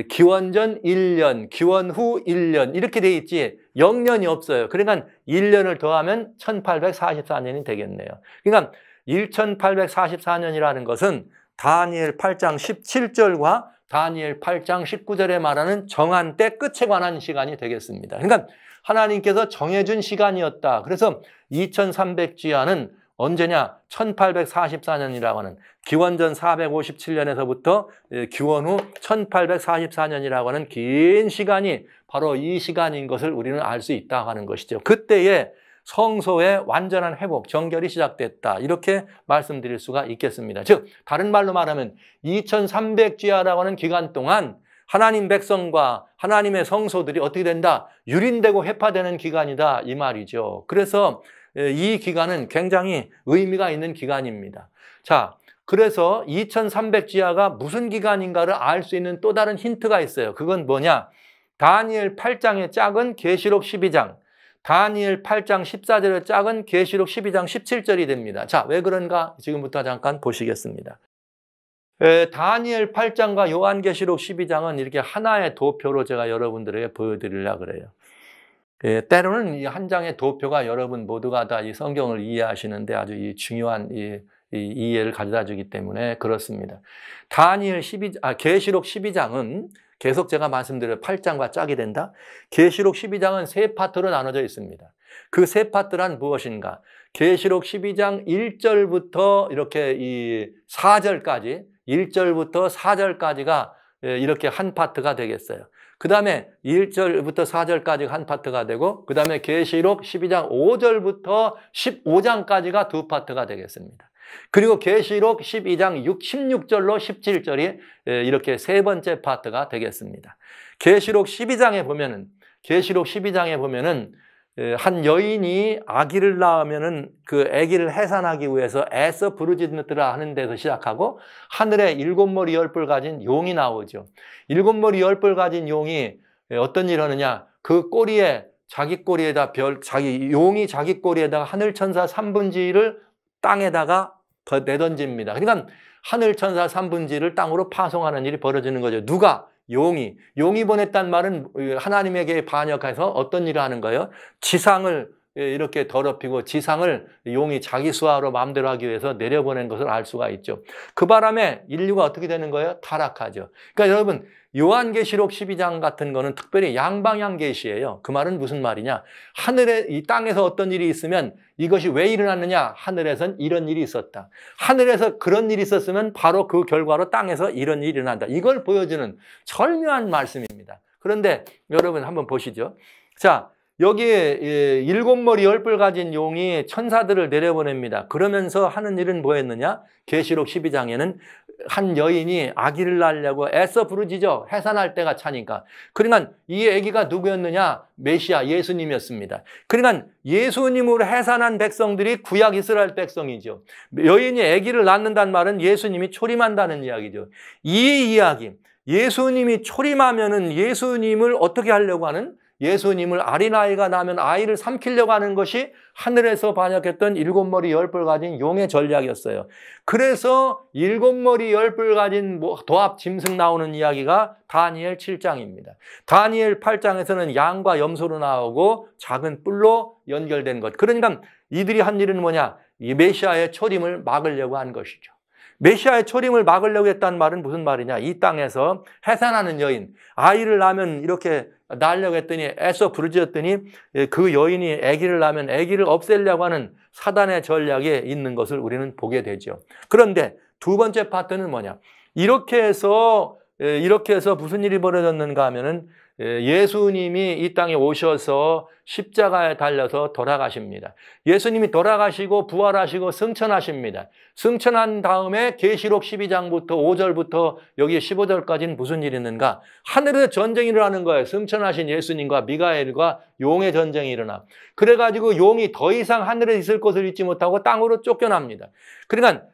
기원전 1년, 기원 후 1년 이렇게 돼 있지 영년이 없어요. 그러니까 1년을 더하면 1844년이 되겠네요. 그러니까 1844년이라는 것은 다니엘 8장 17절과 다니엘 8장 19절에 말하는 정한 때 끝에 관한 시간이 되겠습니다. 그러니까 하나님께서 정해준 시간이었다. 그래서 2300주야는 언제냐? 1844년이라고 하는 기원전 457년에서부터 기원 후 1844년이라고 하는 긴 시간이 바로 이 시간인 것을 우리는 알 수 있다 하는 것이죠. 그때에 성소의 완전한 회복, 정결이 시작됐다. 이렇게 말씀드릴 수가 있겠습니다. 즉 다른 말로 말하면 2300주야라고 하는 기간 동안 하나님 백성과 하나님의 성소들이 어떻게 된다? 유린되고 회파되는 기간이다. 이 말이죠. 그래서 이 기간은 굉장히 의미가 있는 기간입니다. 자, 그래서 2300주야가 무슨 기간인가를 알 수 있는 또 다른 힌트가 있어요. 그건 뭐냐? 다니엘 8장의 짝은 계시록 12장, 다니엘 8장 14절의 짝은 계시록 12장 17절이 됩니다. 자, 왜 그런가? 지금부터 잠깐 보시겠습니다. 다니엘 8장과 요한계시록 12장은 이렇게 하나의 도표로 제가 여러분들에게 보여드리려고 그래요. 때로는 이 한 장의 도표가 여러분 모두가 다 이 성경을 이해하시는데 아주 이 중요한 이 이해를 가져다 주기 때문에 그렇습니다. 계시록 12장은 계속 제가 말씀드려요. 8장과 짝이 된다. 계시록 12장은 세 파트로 나눠져 있습니다. 그 세 파트란 무엇인가? 계시록 12장 1절부터 이렇게 이 4절까지 1절부터 4절까지가 이렇게 한 파트가 되겠어요. 그 다음에 1절부터 4절까지가 한 파트가 되고 그 다음에 계시록 12장 5절부터 15장까지가 두 파트가 되겠습니다. 그리고 계시록 12장 16절로 17절이 이렇게 세 번째 파트가 되겠습니다. 계시록 12장에 보면은 한 여인이 아기를 낳으면은 그 아기를 해산하기 위해서 애써 부르짖느라 하는 데서 시작하고 하늘에 7머리 10뿔 가진 용이 나오죠. 7머리 10뿔 가진 용이 어떤 일을 하느냐? 그 꼬리에 용이 자기 꼬리에다가 하늘천사 3분지를 땅에다가 내던집니다. 그러니까 하늘천사 3분지를 땅으로 파송하는 일이 벌어지는 거죠. 누가? 용이 보냈단 말은 하나님에게 반역해서 어떤 일을 하는 거예요? 지상을 이렇게 더럽히고 지상을 용이 자기 수하로 마음대로 하기 위해서 내려보낸 것을 알 수가 있죠. 그 바람에 인류가 어떻게 되는 거예요? 타락하죠. 그러니까 여러분 요한계시록 12장 같은 거는 특별히 양방향 계시예요. 그 말은 무슨 말이냐? 하늘에 이 땅에서 어떤 일이 있으면 이것이 왜 일어났느냐? 하늘에선 이런 일이 있었다. 하늘에서 그런 일이 있었으면 바로 그 결과로 땅에서 이런 일이 일어난다. 이걸 보여주는 절묘한 말씀입니다. 그런데 여러분 한번 보시죠. 자, 여기에 7머리 10뿔 가진 용이 천사들을 내려보냅니다. 그러면서 하는 일은 뭐였느냐? 계시록 12장에는 한 여인이 아기를 낳으려고 애써 부르짖어. 해산할 때가 차니까. 그러니까 이 아기가 누구였느냐? 메시아 예수님이었습니다. 그러니까 예수님으로 해산한 백성들이 구약 이스라엘 백성이죠. 여인이 아기를 낳는다는 말은 예수님이 초림한다는 이야기죠. 이 이야기, 예수님이 초림하면은 예수님을 어떻게 하려고 하는? 예수님을 어린아이가 나면 아이를 삼키려고 하는 것이 하늘에서 반역했던 7머리 10뿔 가진 용의 전략이었어요. 그래서 7머리 10뿔 가진 도합 짐승 나오는 이야기가 다니엘 7장입니다. 다니엘 8장에서는 양과 염소로 나오고 작은 뿔로 연결된 것. 그러니까 이들이 한 일은 뭐냐? 이 메시아의 초림을 막으려고 한 것이죠. 메시아의 초림을 막으려고 했다는 말은 무슨 말이냐? 이 땅에서 해산하는 여인, 아이를 낳으면 이렇게 낳으려고 했더니 애써 부르짖었더니 그 여인이 아기를 낳으면 아기를 없애려고 하는 사단의 전략에 있는 것을 우리는 보게 되죠. 그런데 두 번째 파트는 뭐냐? 이렇게 해서 무슨 일이 벌어졌는가 하면은 예수님이 이 땅에 오셔서 십자가에 달려서 돌아가십니다. 예수님이 돌아가시고 부활하시고 승천하십니다. 승천한 다음에 계시록 12장부터 5절부터 여기 15절까지는 무슨 일이 있는가? 하늘에서 전쟁이 일어나는 거예요. 승천하신 예수님과 미가엘과 용의 전쟁이 일어나. 그래가지고 용이 더 이상 하늘에 있을 곳을 잊지 못하고 땅으로 쫓겨납니다. 그러니까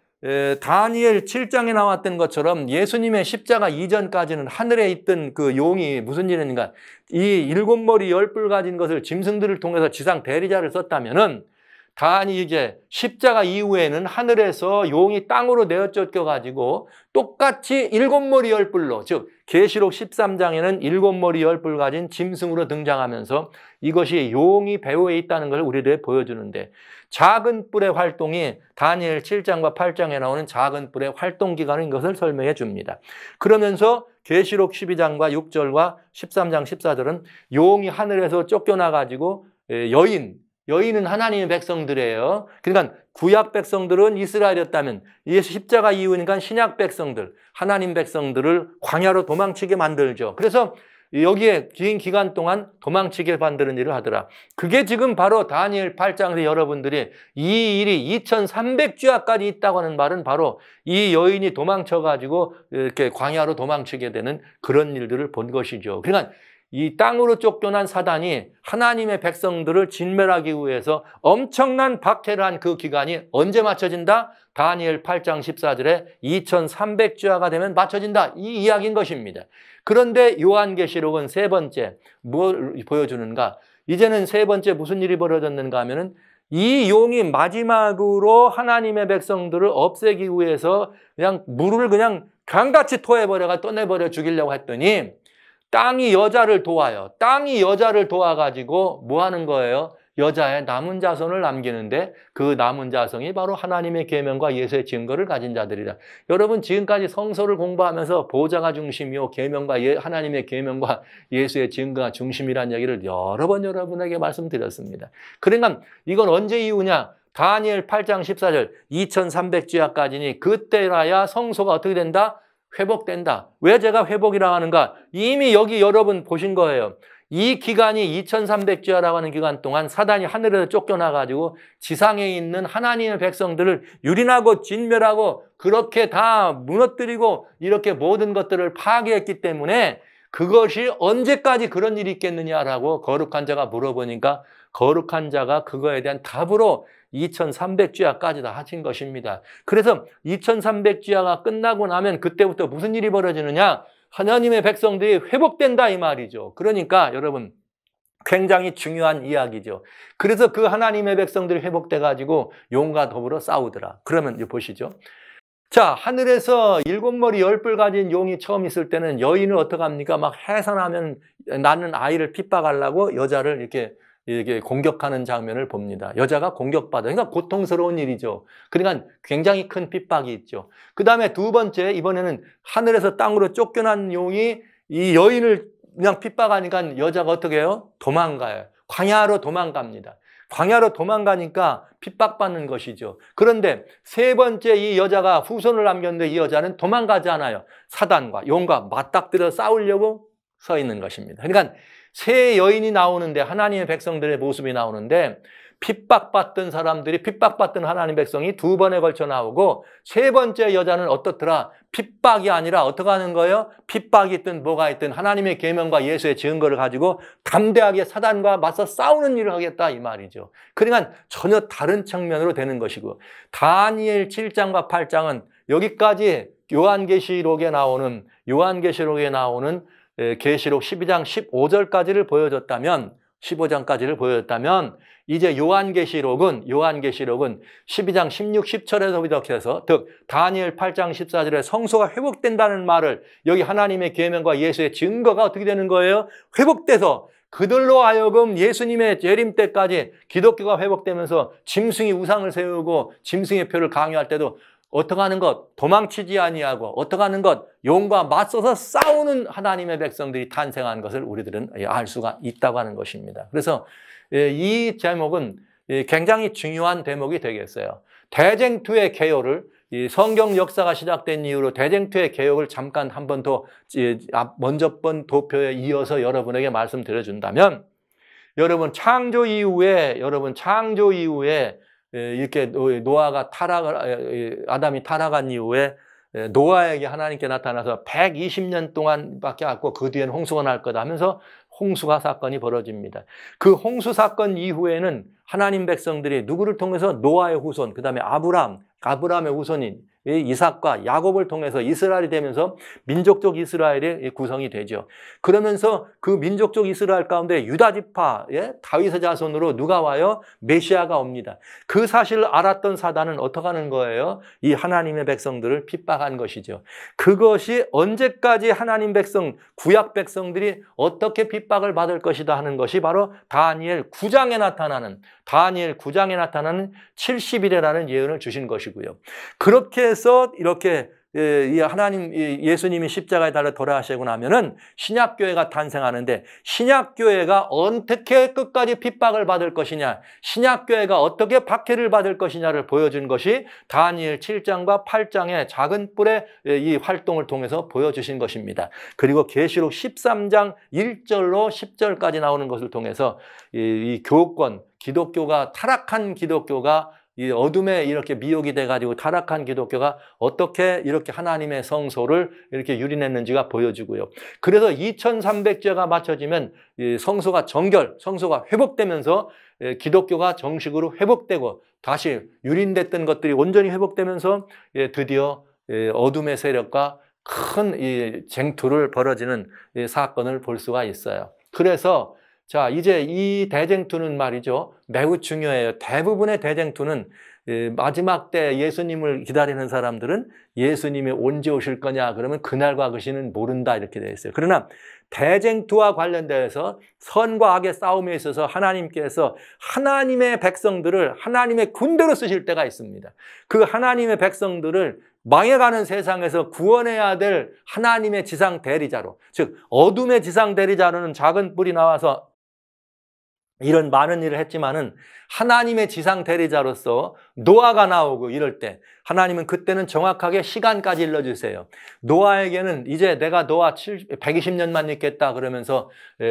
다니엘 7장에 나왔던 것처럼 예수님의 십자가 이전까지는 하늘에 있던 그 용이 무슨 일인가? 이 7머리 10뿔 가진 것을 짐승들을 통해서 지상 대리자를 썼다면은 다니 이제 십자가 이후에는 하늘에서 용이 땅으로 내어 쫓겨가지고 똑같이 7머리 10뿔로, 즉 계시록 13장에는 7머리 10뿔 가진 짐승으로 등장하면서 이것이 용이 배후에 있다는 걸 우리들에게 보여주는데, 작은 뿔의 활동이 다니엘 7장과 8장에 나오는 작은 뿔의 활동 기간인 것을 설명해 줍니다. 그러면서 계시록 12장과 6절과 13장 14절은 용이 하늘에서 쫓겨나가지고 여인은 하나님의 백성들이에요. 그러니까 구약 백성들은 이스라엘이었다면 예수 십자가 이후니까 신약 백성들, 하나님 백성들을 광야로 도망치게 만들죠. 그래서 여기에 긴 기간 동안 도망치게 만드는 일을 하더라. 그게 지금 바로 다니엘 8장에서 여러분들이 이 일이 2300주야까지 있다고 하는 말은 바로 이 여인이 도망쳐가지고 이렇게 광야로 도망치게 되는 그런 일들을 본 것이죠. 그러니까 이 땅으로 쫓겨난 사단이 하나님의 백성들을 진멸하기 위해서 엄청난 박해를 한 그 기간이 언제 맞춰진다? 다니엘 8장 14절에 2300주야가 되면 맞춰진다. 이 이야기인 것입니다. 그런데 요한계시록은 세 번째 뭘 보여주는가? 이제는 세 번째 무슨 일이 벌어졌는가 하면은 이 용이 마지막으로 하나님의 백성들을 없애기 위해서 그냥 물을 그냥 강같이 토해버려가 떠내버려 죽이려고 했더니 땅이 여자를 도와요. 땅이 여자를 도와가지고 뭐 하는 거예요? 여자의 남은 자손을 남기는데 그 남은 자손이 바로 하나님의 계명과 예수의 증거를 가진 자들이다. 여러분 지금까지 성서를 공부하면서 보좌가 중심이요 계명과 하나님의 계명과 예수의 증거가 중심이라는 얘기를 여러 번 여러분에게 말씀드렸습니다. 그러니까 이건 언제 이후냐? 다니엘 8장 14절 2300주야까지니 그때라야 성소가 어떻게 된다? 회복된다. 왜 제가 회복이라고 하는가? 이미 여기 여러분 보신 거예요. 이 기간이 2300주야라고 하는 기간 동안 사단이 하늘에서 쫓겨나가지고 지상에 있는 하나님의 백성들을 유린하고 진멸하고 그렇게 다 무너뜨리고 이렇게 모든 것들을 파괴했기 때문에 그것이 언제까지 그런 일이 있겠느냐라고 거룩한 자가 물어보니까 거룩한 자가 그거에 대한 답으로 2300주야까지 다 하신 것입니다. 그래서 2300주야가 끝나고 나면 그때부터 무슨 일이 벌어지느냐? 하나님의 백성들이 회복된다 이 말이죠. 그러니까 여러분 굉장히 중요한 이야기죠. 그래서 그 하나님의 백성들이 회복돼 가지고 용과 더불어 싸우더라. 그러면 이제 보시죠. 자, 하늘에서 7머리 10뿔 가진 용이 처음 있을 때는 여인을 어떻게 합니까? 막 해산하면 낳는 아이를 핍박하려고 여자를 이렇게 공격하는 장면을 봅니다. 여자가 공격받아. 그러니까 고통스러운 일이죠. 그러니까 굉장히 큰 핍박이 있죠. 그 다음에 두 번째, 이번에는 하늘에서 땅으로 쫓겨난 용이 이 여인을 그냥 핍박하니까 여자가 어떻게 해요? 도망가요. 광야로 도망갑니다. 광야로 도망가니까 핍박받는 것이죠. 그런데 세 번째 이 여자가 후손을 남겼는데 이 여자는 도망가지 않아요. 사단과 용과 맞닥뜨려 싸우려고 서 있는 것입니다. 그러니까 세 여인이 나오는데 하나님의 백성들의 모습이 나오는데 핍박받던 사람들이 핍박받던 하나님의 백성이 두 번에 걸쳐 나오고 세 번째 여자는 어떻더라? 핍박이 아니라 어떻게 하는 거예요? 핍박이 있든 뭐가 있든 하나님의 계명과 예수의 증거를 가지고 담대하게 사단과 맞서 싸우는 일을 하겠다 이 말이죠. 그러니까 전혀 다른 측면으로 되는 것이고 다니엘 7장과 8장은 여기까지 요한계시록에 나오는 계시록 12장 15절까지를 보여줬다면 15장까지를 보여줬다면 이제 요한계시록은 12장 16, 17에서부터 해서 즉 다니엘 8장 14절에 성소가 회복된다는 말을 여기 하나님의 계명과 예수의 증거가 어떻게 되는 거예요? 회복돼서 그들로 하여금 예수님의 재림 때까지 기독교가 회복되면서 짐승이 우상을 세우고 짐승의 표를 강요할 때도 어떻게 하는 것? 도망치지 아니하고 어떻게 하는 것? 용과 맞서서 싸우는 하나님의 백성들이 탄생한 것을 우리들은 알 수가 있다고 하는 것입니다. 그래서 이 제목은 굉장히 중요한 대목이 되겠어요. 대쟁투의 개요를 성경 역사가 시작된 이후로 대쟁투의 개요를 잠깐 한 번 더 먼저 번 도표에 이어서 여러분에게 말씀드려준다면 여러분 창조 이후에 이렇게 아담이 타락한 이후에 노아에게 하나님께 나타나서 120년 동안밖에 없고 그 뒤에는 홍수가 날 거다 하면서 홍수가 사건이 벌어집니다. 그 홍수 사건 이후에는 하나님 백성들이 누구를 통해서 노아의 후손, 그 다음에 아브라함의 후손인 이 이삭과 야곱을 통해서 이스라엘이 되면서 민족적 이스라엘이 구성이 되죠. 그러면서 그 민족적 이스라엘 가운데 유다 지파의 다윗의 자손으로 누가 와요? 메시아가 옵니다. 그 사실을 알았던 사단은 어떻게 하는 거예요? 이 하나님의 백성들을 핍박한 것이죠. 그것이 언제까지 하나님 백성, 구약 백성들이 어떻게 핍박을 받을 것이다 하는 것이 바로 다니엘 9장에 나타나는 70일이라는 예언을 주신 것이고요. 그렇게 해서 이렇게 이 하나님 예수님이 십자가에 달려 돌아가시고 나면은 신약교회가 탄생하는데, 신약교회가 어떻게 끝까지 핍박을 받을 것이냐, 신약교회가 어떻게 박해를 받을 것이냐를 보여준 것이 다니엘 7장과 8장의 작은 뿔의 이 활동을 통해서 보여주신 것입니다. 그리고 계시록 13장 1절로 10절까지 나오는 것을 통해서 이 교권, 기독교가 타락한 기독교가 이 어둠에 이렇게 미혹이 돼가지고 타락한 기독교가 어떻게 이렇게 하나님의 성소를 이렇게 유린했는지가 보여주고요. 그래서 2300제가 맞춰지면 성소가 성소가 회복되면서 기독교가 정식으로 회복되고 다시 유린됐던 것들이 온전히 회복되면서 드디어 어둠의 세력과 큰 쟁투를 벌어지는 사건을 볼 수가 있어요. 그래서 자, 이제 이 대쟁투는 말이죠, 매우 중요해요. 대부분의 대쟁투는 마지막 때 예수님을 기다리는 사람들은 예수님이 언제 오실 거냐 그러면 그날과 그 시는 모른다 이렇게 되어 있어요. 그러나 대쟁투와 관련돼서 선과 악의 싸움에 있어서 하나님께서 하나님의 백성들을 하나님의 군대로 쓰실 때가 있습니다. 그 하나님의 백성들을 망해가는 세상에서 구원해야 될 하나님의 지상 대리자로, 즉 어둠의 지상 대리자로는 작은 뿔이 나와서 이런 많은 일을 했지만은 하나님의 지상 대리자로서 노아가 나오고 이럴 때 하나님은 그때는 정확하게 시간까지 일러주세요. 노아에게는 이제 내가 노아 120년만 있겠다 그러면서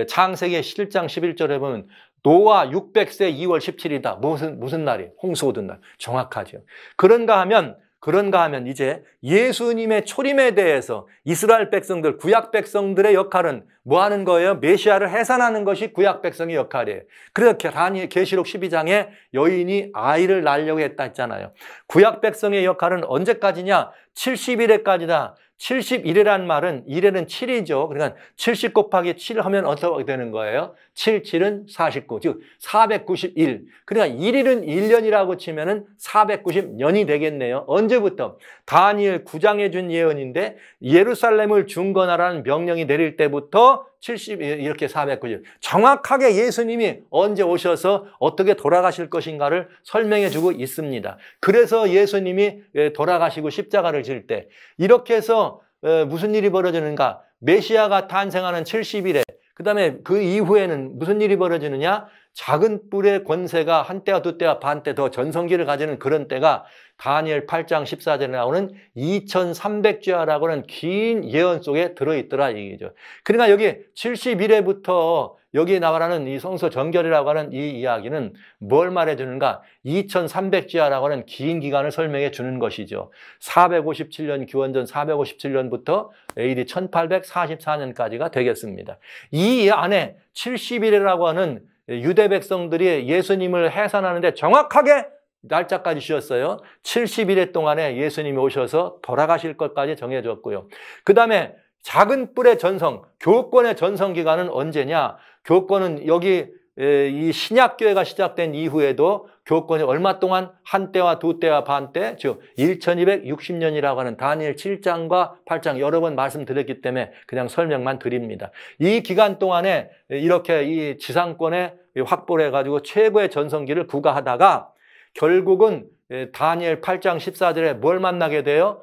창세기 7장 11절에 보면 노아 600세 2월 17일이다. 무슨 날이? 홍수 오던 날. 정확하죠. 그런가 하면 이제 예수님의 초림에 대해서 이스라엘 백성들, 구약 백성들의 역할은 뭐 하는 거예요? 메시아를 해산하는 것이 구약 백성의 역할이에요. 그래서 계시록 12장에 여인이 아이를 낳으려고 했다 했잖아요. 구약 백성의 역할은 언제까지냐? 70일에까지다. 71이란 말은 1에는 7이죠. 그러니까 70 곱하기 7 하면 어떻게 되는 거예요? 7, 7은 49, 즉 491. 그러니까 1일은 1년이라고 치면은 490년이 되겠네요. 언제부터? 다니엘 9장에 준 예언인데 예루살렘을 중건하라는 명령이 내릴 때부터 70, 이렇게 490. 정확하게 예수님이 언제 오셔서 어떻게 돌아가실 것인가를 설명해 주고 있습니다. 그래서 예수님이 돌아가시고 십자가를 질 때 이렇게 해서 무슨 일이 벌어지는가? 메시아가 탄생하는 70일에 그 다음에 그 이후에는 무슨 일이 벌어지느냐? 작은 뿔의 권세가 한때와 두때와 반때 더 전성기를 가지는 그런 때가 다니엘 8장 14절에 나오는 2300주야라고 하는 긴 예언 속에 들어있더라 얘기죠. 그러니까 여기 71회부터 여기 나와라는 이 성소 정결이라고 하는 이 이야기는 뭘 말해주는가? 2300주야라고 하는 긴 기간을 설명해 주는 것이죠. 457년 기원전 457년부터 AD 1844년까지가 되겠습니다. 이 안에 70일이라고 하는 유대 백성들이 예수님을 해산하는데 정확하게 날짜까지 주셨어요. 70일 동안에 예수님이 오셔서 돌아가실 것까지 정해졌고요. 그 다음에 작은 뿔의 전성, 교권의 전성 기간은 언제냐? 교권은 여기 이 신약교회가 시작된 이후에도 교권이 얼마 동안 한때와 두때와 반때, 즉 1260년이라고 하는 다니엘 7장과 8장 여러 번 말씀드렸기 때문에 그냥 설명만 드립니다. 이 기간 동안에 이렇게 이 지상권에 확보를 해가지고 최고의 전성기를 구가하다가 결국은 다니엘 8장 14절에 뭘 만나게 돼요?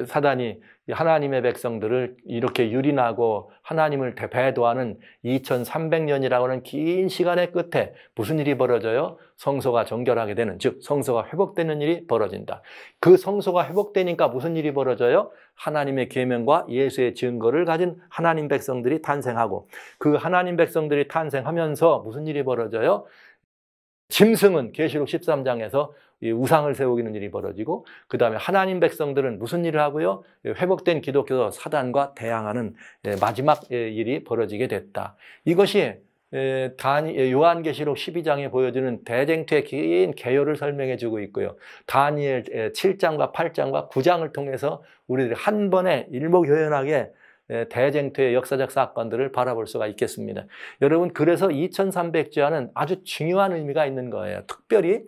사단이 하나님의 백성들을 이렇게 유린하고 하나님을 배도하는 2300년이라고 하는 긴 시간의 끝에 무슨 일이 벌어져요? 성소가 정결하게 되는, 즉 성소가 회복되는 일이 벌어진다. 그 성소가 회복되니까 무슨 일이 벌어져요? 하나님의 계명과 예수의 증거를 가진 하나님 백성들이 탄생하고, 그 하나님 백성들이 탄생하면서 무슨 일이 벌어져요? 짐승은 계시록 13장에서 우상을 세우기는 일이 벌어지고, 그 다음에 하나님 백성들은 무슨 일을 하고요? 회복된 기독교 사단과 대항하는 마지막 일이 벌어지게 됐다. 이것이 요한계시록 12장에 보여주는 대쟁투의 긴 개요를 설명해 주고 있고요. 다니엘 7장과 8장과 9장을 통해서 우리들이 한 번에 일목요연하게 대쟁투의 역사적 사건들을 바라볼 수가 있겠습니다. 여러분, 그래서 2300주야는 아주 중요한 의미가 있는 거예요. 특별히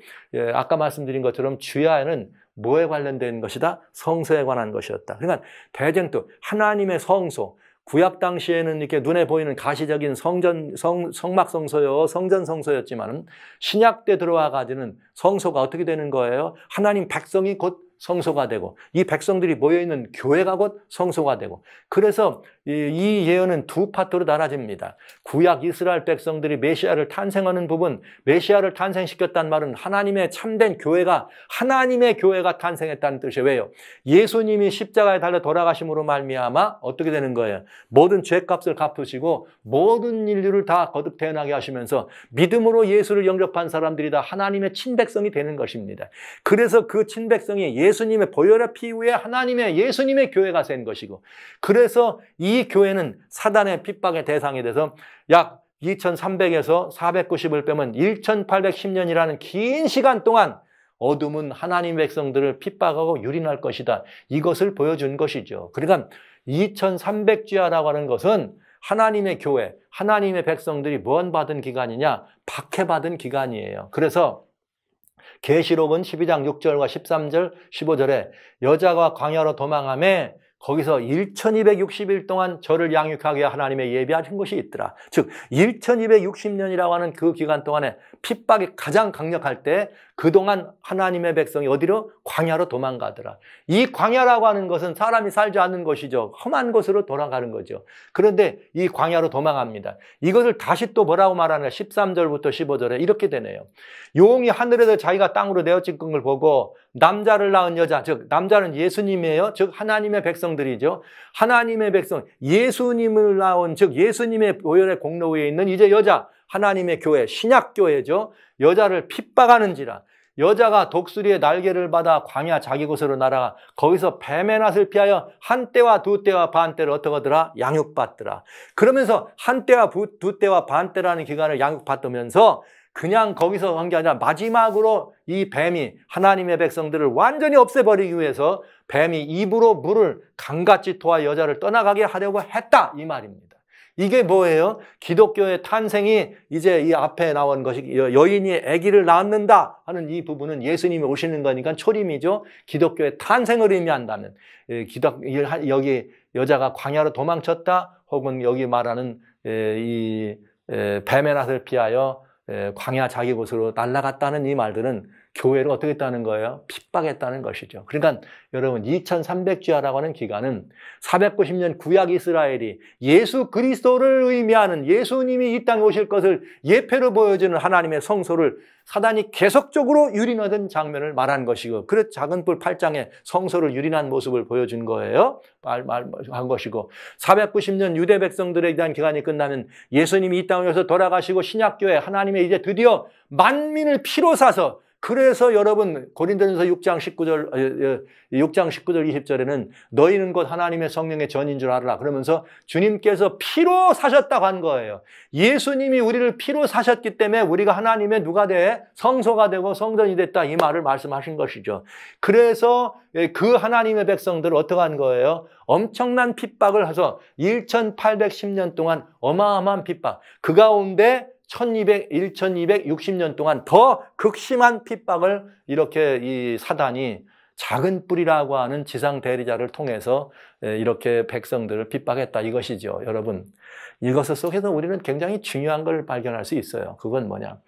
아까 말씀드린 것처럼 주야는 뭐에 관련된 것이다? 성소에 관한 것이었다. 그러니까 대쟁투, 하나님의 성소, 구약 당시에는 이렇게 눈에 보이는 가시적인 성막 성소요, 성전 성소였지만 신약 때 들어와 가지는 성소가 어떻게 되는 거예요? 하나님 백성이 곧 성소가 되고 이 백성들이 모여있는 교회가 곧 성소가 되고, 그래서 이 예언은 두 파트로 나눠집니다. 구약 이스라엘 백성들이 메시아를 탄생하는 부분, 메시아를 탄생시켰다는 말은 하나님의 참된 교회가, 하나님의 교회가 탄생했다는 뜻이에요. 왜요? 예수님이 십자가에 달려 돌아가심으로 말미암아 어떻게 되는 거예요? 모든 죄값을 갚으시고 모든 인류를 다 거듭 태어나게 하시면서 믿음으로 예수를 영접한 사람들이 다 하나님의 친백성이 되는 것입니다. 그래서 그 친백성이 예수님의 보혈의 피 위에 하나님의 예수님의 교회가 된 것이고, 그래서 이 교회는 사단의 핍박의 대상이 돼서 약 2300에서 490을 빼면 1810년이라는 긴 시간 동안 어둠은 하나님 백성들을 핍박하고 유린할 것이다. 이것을 보여준 것이죠. 그러니까 2300주야라고 하는 것은 하나님의 교회, 하나님의 백성들이 무언받은 기간이냐? 박해받은 기간이에요. 그래서 계시록은 12장 6절과 13절, 15절에 여자가 광야로 도망하며 거기서 1260일 동안 저를 양육하게 하나님의 예비하신 것이 있더라. 즉 1260년이라고 하는 그 기간 동안에 핍박이 가장 강력할 때 그동안 하나님의 백성이 어디로? 광야로 도망가더라. 이 광야라고 하는 것은 사람이 살지 않는 것이죠. 험한 곳으로 돌아가는 거죠. 그런데 이 광야로 도망갑니다. 이것을 다시 또 뭐라고 말하는가? 13절부터 15절에 이렇게 되네요. 용이 하늘에서 자기가 땅으로 내어찍은 걸 보고 남자를 낳은 여자, 즉 남자는 예수님이에요. 즉 하나님의 백성들이죠. 하나님의 백성, 예수님을 낳은, 즉 예수님의 보혈의 공로 위에 있는 이제 여자, 하나님의 교회, 신약교회죠. 여자를 핍박하는지라. 여자가 독수리의 날개를 받아 광야 자기 곳으로 날아가 거기서 뱀의 낫을 피하여 한 때와 두 때와 반 때를 어떻게 하더라? 양육받더라. 그러면서 한 때와 두 때와 반 때라는 기간을 양육받으면서 그냥 거기서 한 게 아니라 마지막으로 이 뱀이 하나님의 백성들을 완전히 없애버리기 위해서 뱀이 입으로 물을 강같이 토하 여자를 떠나가게 하려고 했다, 이 말입니다. 이게 뭐예요? 기독교의 탄생이 이제 이 앞에 나온 것이 여인이 아기를 낳는다 하는 이 부분은 예수님이 오시는 거니까 초림이죠. 기독교의 탄생을 의미한다면 여기 여자가 광야로 도망쳤다, 혹은 여기 말하는 이 뱀의 낫을 피하여 광야 자기 곳으로 날아갔다는 이 말들은 교회를 어떻게 했다는 거예요? 핍박했다는 것이죠. 그러니까 여러분 2300주야라고 하는 기간은 490년 구약 이스라엘이 예수 그리스도를 의미하는, 예수님이 이 땅에 오실 것을 예표로 보여주는 하나님의 성소를 사단이 계속적으로 유린하던 장면을 말한 것이고, 그래서 작은 뿔 8장에 성소를 유린한 모습을 보여준 거예요. 한 것이고, 490년 유대 백성들에 대한 기간이 끝나면 예수님이 이 땅에 오셔서 돌아가시고 신약교회 하나님의 이제 드디어 만민을 피로 사서, 그래서 여러분 고린도전서 6장 19절 20절에는 너희는 곧 하나님의 성령의 전인 줄 알아라 그러면서 주님께서 피로 사셨다고 한 거예요. 예수님이 우리를 피로 사셨기 때문에 우리가 하나님의 누가 돼? 성소가 되고 성전이 됐다, 이 말을 말씀하신 것이죠. 그래서 그 하나님의 백성들을 어떻게 한 거예요? 엄청난 핍박을 해서 1810년 동안 어마어마한 핍박, 그 가운데 1260년 동안 더 극심한 핍박을 이렇게 이 사단이 작은 뿔이라고 하는 지상 대리자를 통해서 이렇게 백성들을 핍박했다, 이것이죠. 여러분, 이것 속에서 우리는 굉장히 중요한 걸 발견할 수 있어요. 그건 뭐냐?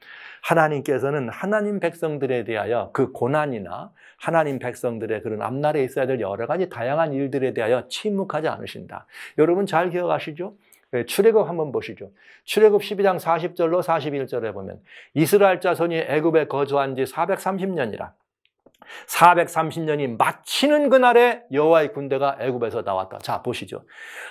하나님께서는 하나님 백성들에 대하여 그 고난이나 하나님 백성들의 그런 앞날에 있어야 될 여러 가지 다양한 일들에 대하여 침묵하지 않으신다. 여러분 잘 기억하시죠? 출애굽 한번 보시죠. 출애굽 12장 40절로 41절에 보면 이스라엘 자손이 애굽에 거주한 지 430년이라. 430년이 마치는 그날에 여호와의 군대가 애굽에서 나왔다. 자, 보시죠.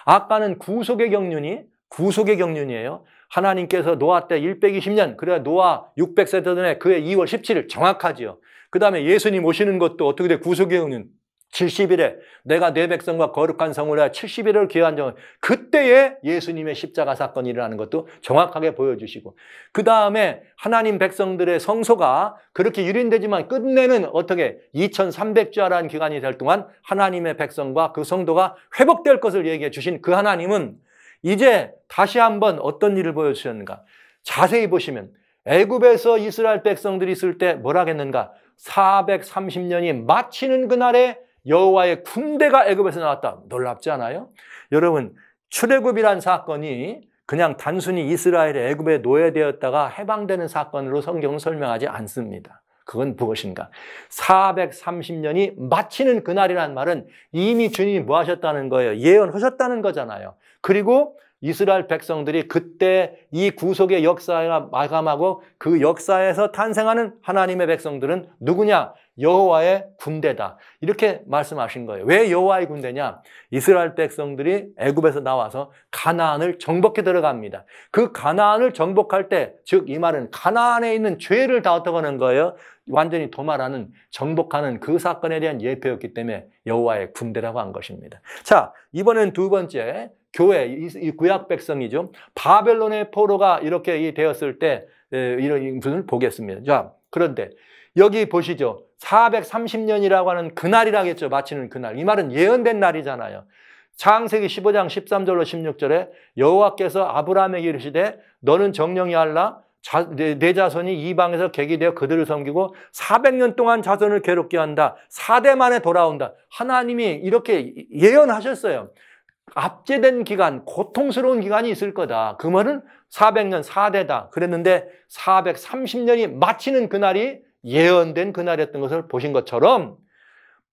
아까는 구속의 경륜이에요. 하나님께서 노아 때 120년, 그래야 노아 600세대 전에 그해 2월 17일 정확하지요. 그 다음에 예수님 오시는 것도 어떻게 돼? 구속의 경륜. 70일에 내가 내 백성과 거룩한 성을 위하여 70일을 기한 정 그때에 예수님의 십자가 사건이 일어나는 것도 정확하게 보여주시고 그 다음에 하나님 백성들의 성소가 그렇게 유린되지만 끝내는 어떻게 2300주라는 기간이 될 동안 하나님의 백성과 그 성도가 회복될 것을 얘기해 주신 그 하나님은 이제 다시 한번 어떤 일을 보여주셨는가. 자세히 보시면 애굽에서 이스라엘 백성들이 있을 때 뭐라 했는가. 430년이 마치는 그날에 여호와의 군대가 애굽에서 나왔다. 놀랍지 않아요? 여러분, 출애굽이란 사건이 그냥 단순히 이스라엘이 애굽에 노예되었다가 해방되는 사건으로 성경은 설명하지 않습니다. 그건 무엇인가? 430년이 마치는 그날이란 말은 이미 주님이 뭐 하셨다는 거예요? 예언하셨다는 거잖아요. 그리고 이스라엘 백성들이 그때 이 구속의 역사가 마감하고 그 역사에서 탄생하는 하나님의 백성들은 누구냐? 여호와의 군대다. 이렇게 말씀하신 거예요. 왜 여호와의 군대냐? 이스라엘 백성들이 애굽에서 나와서 가나안을 정복해 들어갑니다. 그 가나안을 정복할 때, 즉 이 말은 가나안에 있는 죄를 다 어떻게 하는 거예요? 완전히 도말하는, 정복하는 그 사건에 대한 예표였기 때문에 여호와의 군대라고 한 것입니다. 자, 이번엔 두 번째 교회, 이 구약 백성이죠. 바벨론의 포로가 이렇게 되었을 때 이런 분을 보겠습니다. 자, 그런데 여기 보시죠. 430년이라고 하는 그날이라겠죠. 마치는 그날. 이 말은 예언된 날이잖아요. 창세기 15장 13절로 16절에 여호와께서 아브라함에게 이르시되 너는 정령이 할라. 내 자손이 이방에서 객이 되어 그들을 섬기고 400년 동안 자손을 괴롭게 한다. 4대 만에 돌아온다. 하나님이 이렇게 예언하셨어요. 압제된 기간, 고통스러운 기간이 있을 거다. 그 말은 400년 4대다. 그랬는데 430년이 마치는 그날이 예언된 그날이었던 것을 보신 것처럼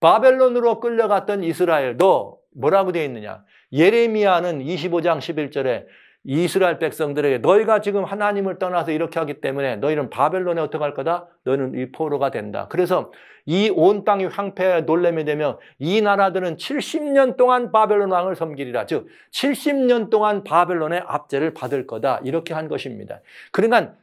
바벨론으로 끌려갔던 이스라엘도 뭐라고 되어 있느냐. 예레미야는 25장 11절에 이스라엘 백성들에게 너희가 지금 하나님을 떠나서 이렇게 하기 때문에 너희는 바벨론에 어떻게 할 거다? 너희는 이 포로가 된다. 그래서 이 온 땅이 황폐에 놀래게 되며 이 나라들은 70년 동안 바벨론 왕을 섬기리라. 즉 70년 동안 바벨론의 압제를 받을 거다. 이렇게 한 것입니다. 그러니까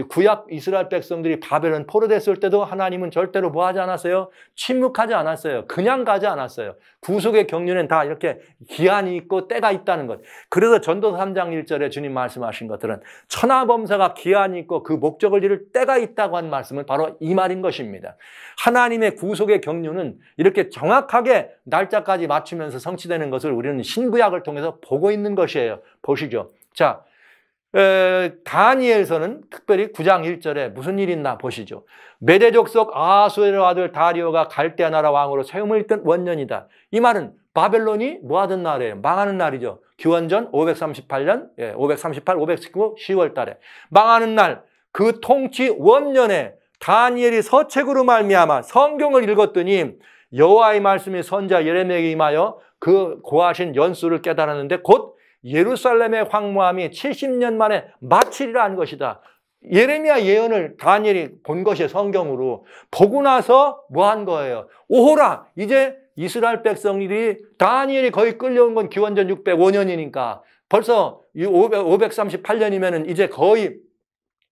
구약 이스라엘 백성들이 바벨론 포로됐을 때도 하나님은 절대로 뭐 하지 않았어요? 침묵하지 않았어요. 그냥 가지 않았어요. 구속의 경륜엔 다 이렇게 기한이 있고 때가 있다는 것. 그래서 전도서 3장 1절에 주님 말씀하신 것들은 천하범사가 기한이 있고 그 목적을 이룰 때가 있다고 한 말씀은 바로 이 말인 것입니다. 하나님의 구속의 경륜은 이렇게 정확하게 날짜까지 맞추면서 성취되는 것을 우리는 신구약을 통해서 보고 있는 것이에요. 보시죠. 자, 다니엘서는 특별히 9장 1절에 무슨 일이 있나 보시죠. 메대 족속 아수에르 아들 다리오가 갈대아 나라 왕으로 세움을 입던 원년이다. 이 말은 바벨론이 뭐 하던 날이에요? 망하는 날이죠. 기원전 538년, 538, 519, 10월 달에 망하는 날, 그 통치 원년에 다니엘이 서책으로 말미암아 성경을 읽었더니 여호와의 말씀이 선지자 예레미야에게 임하여 그 고하신 연수를 깨달았는데 곧 예루살렘의 황무함이 70년 만에 마치리라 한 것이다. 예레미야 예언을 다니엘이 본 것이 성경으로 보고 나서 뭐 한 거예요? 오호라, 이제 이스라엘 백성들이 다니엘이 거의 끌려온 건 기원전 605년이니까 벌써 538년이면 이제 거의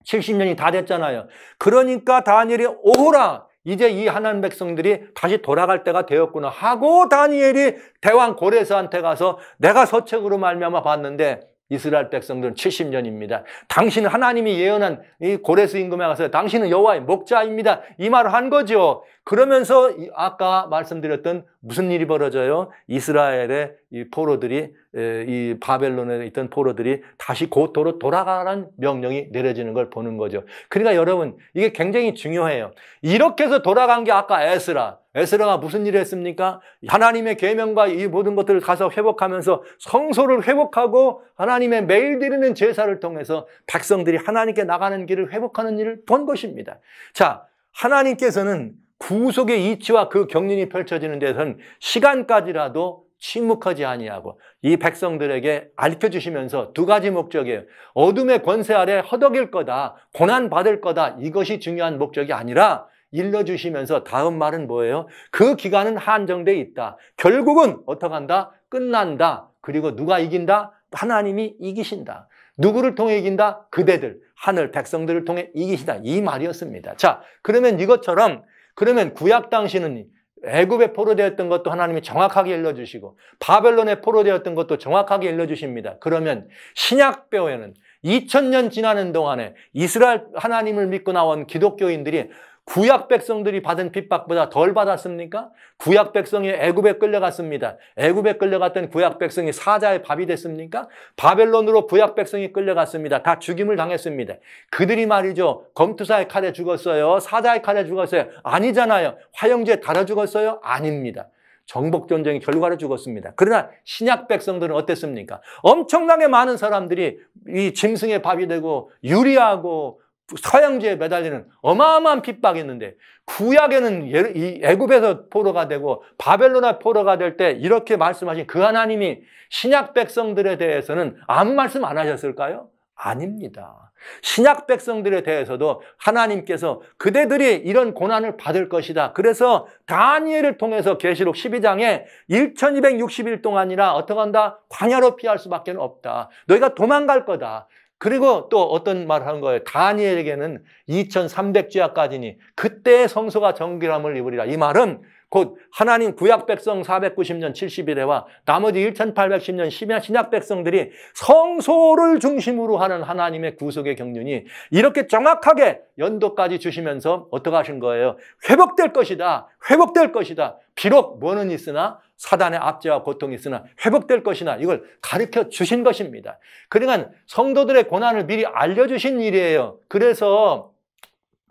70년이 다 됐잖아요. 그러니까 다니엘이 오호라, 이제 이 하나님 백성들이 다시 돌아갈 때가 되었구나 하고 다니엘이 대왕 고레스한테 가서 내가 서책으로 말미암아 봤는데 이스라엘 백성들은 70년입니다. 당신은 하나님이 예언한 이 고레스 임금에 가서 당신은 여호와의 목자입니다. 이 말을 한 거죠. 그러면서 아까 말씀드렸던 무슨 일이 벌어져요? 이스라엘의 이 포로들이 이 바벨론에 있던 포로들이 다시 고토로 돌아가라는 명령이 내려지는 걸 보는 거죠. 그러니까 여러분 이게 굉장히 중요해요. 이렇게 해서 돌아간 게 아까 에스라가 무슨 일을 했습니까? 하나님의 계명과 이 모든 것들을 가서 회복하면서 성소를 회복하고 하나님의 매일 드리는 제사를 통해서 백성들이 하나님께 나가는 길을 회복하는 일을 본 것입니다. 자, 하나님께서는 구속의 이치와 그 경륜이 펼쳐지는 데서는 시간까지라도 침묵하지 아니하고 이 백성들에게 알려주시면서 두 가지 목적이에요. 어둠의 권세 아래 허덕일 거다, 고난받을 거다, 이것이 중요한 목적이 아니라 일러주시면서 다음 말은 뭐예요? 그 기간은 한정되어 있다. 결국은 어떻게 한다? 끝난다. 그리고 누가 이긴다? 하나님이 이기신다. 누구를 통해 이긴다? 그대들, 하늘 백성들을 통해 이기신다. 이 말이었습니다. 자, 그러면 이것처럼 그러면 구약 당시는 애굽에 포로되었던 것도 하나님이 정확하게 일러주시고 바벨론에 포로되었던 것도 정확하게 일러주십니다. 그러면 신약배후에는 2000년 지나는 동안에 이스라엘 하나님을 믿고 나온 기독교인들이 구약 백성들이 받은 핍박보다 덜 받았습니까? 구약 백성이 애굽에 끌려갔습니다. 애굽에 끌려갔던 구약 백성이 사자의 밥이 됐습니까? 바벨론으로 구약 백성이 끌려갔습니다. 다 죽임을 당했습니다. 그들이 말이죠. 검투사의 칼에 죽었어요? 사자의 칼에 죽었어요? 아니잖아요. 화형제에 달아 죽었어요? 아닙니다. 정복전쟁의 결과로 죽었습니다. 그러나 신약 백성들은 어땠습니까? 엄청나게 많은 사람들이 이 짐승의 밥이 되고 유리하고 서양지에 매달리는 어마어마한 핍박이 있는데 구약에는 이 애굽에서 포로가 되고 바벨론에 포로가 될 때 이렇게 말씀하신 그 하나님이 신약 백성들에 대해서는 아무 말씀 안 하셨을까요? 아닙니다. 신약 백성들에 대해서도 하나님께서 그대들이 이런 고난을 받을 것이다. 그래서 다니엘을 통해서 계시록 12장에 1260일 동안이나 어떻게 한다? 광야로 피할 수밖에 없다. 너희가 도망갈 거다. 그리고 또 어떤 말을 하는 거예요. 다니엘에게는 2300주야까지니 그때의 성소가 정결함을 입으리라. 이 말은 곧 하나님 구약 백성 490년 70일에와 나머지 1810년 신약 백성들이 성소를 중심으로 하는 하나님의 구속의 경륜이 이렇게 정확하게 연도까지 주시면서 어떻게 하신 거예요? 회복될 것이다. 회복될 것이다. 비록 뭐는 있으나 사단의 압제와 고통이 있으나 회복될 것이나 이걸 가르쳐 주신 것입니다. 그러니까 성도들의 고난을 미리 알려주신 일이에요. 그래서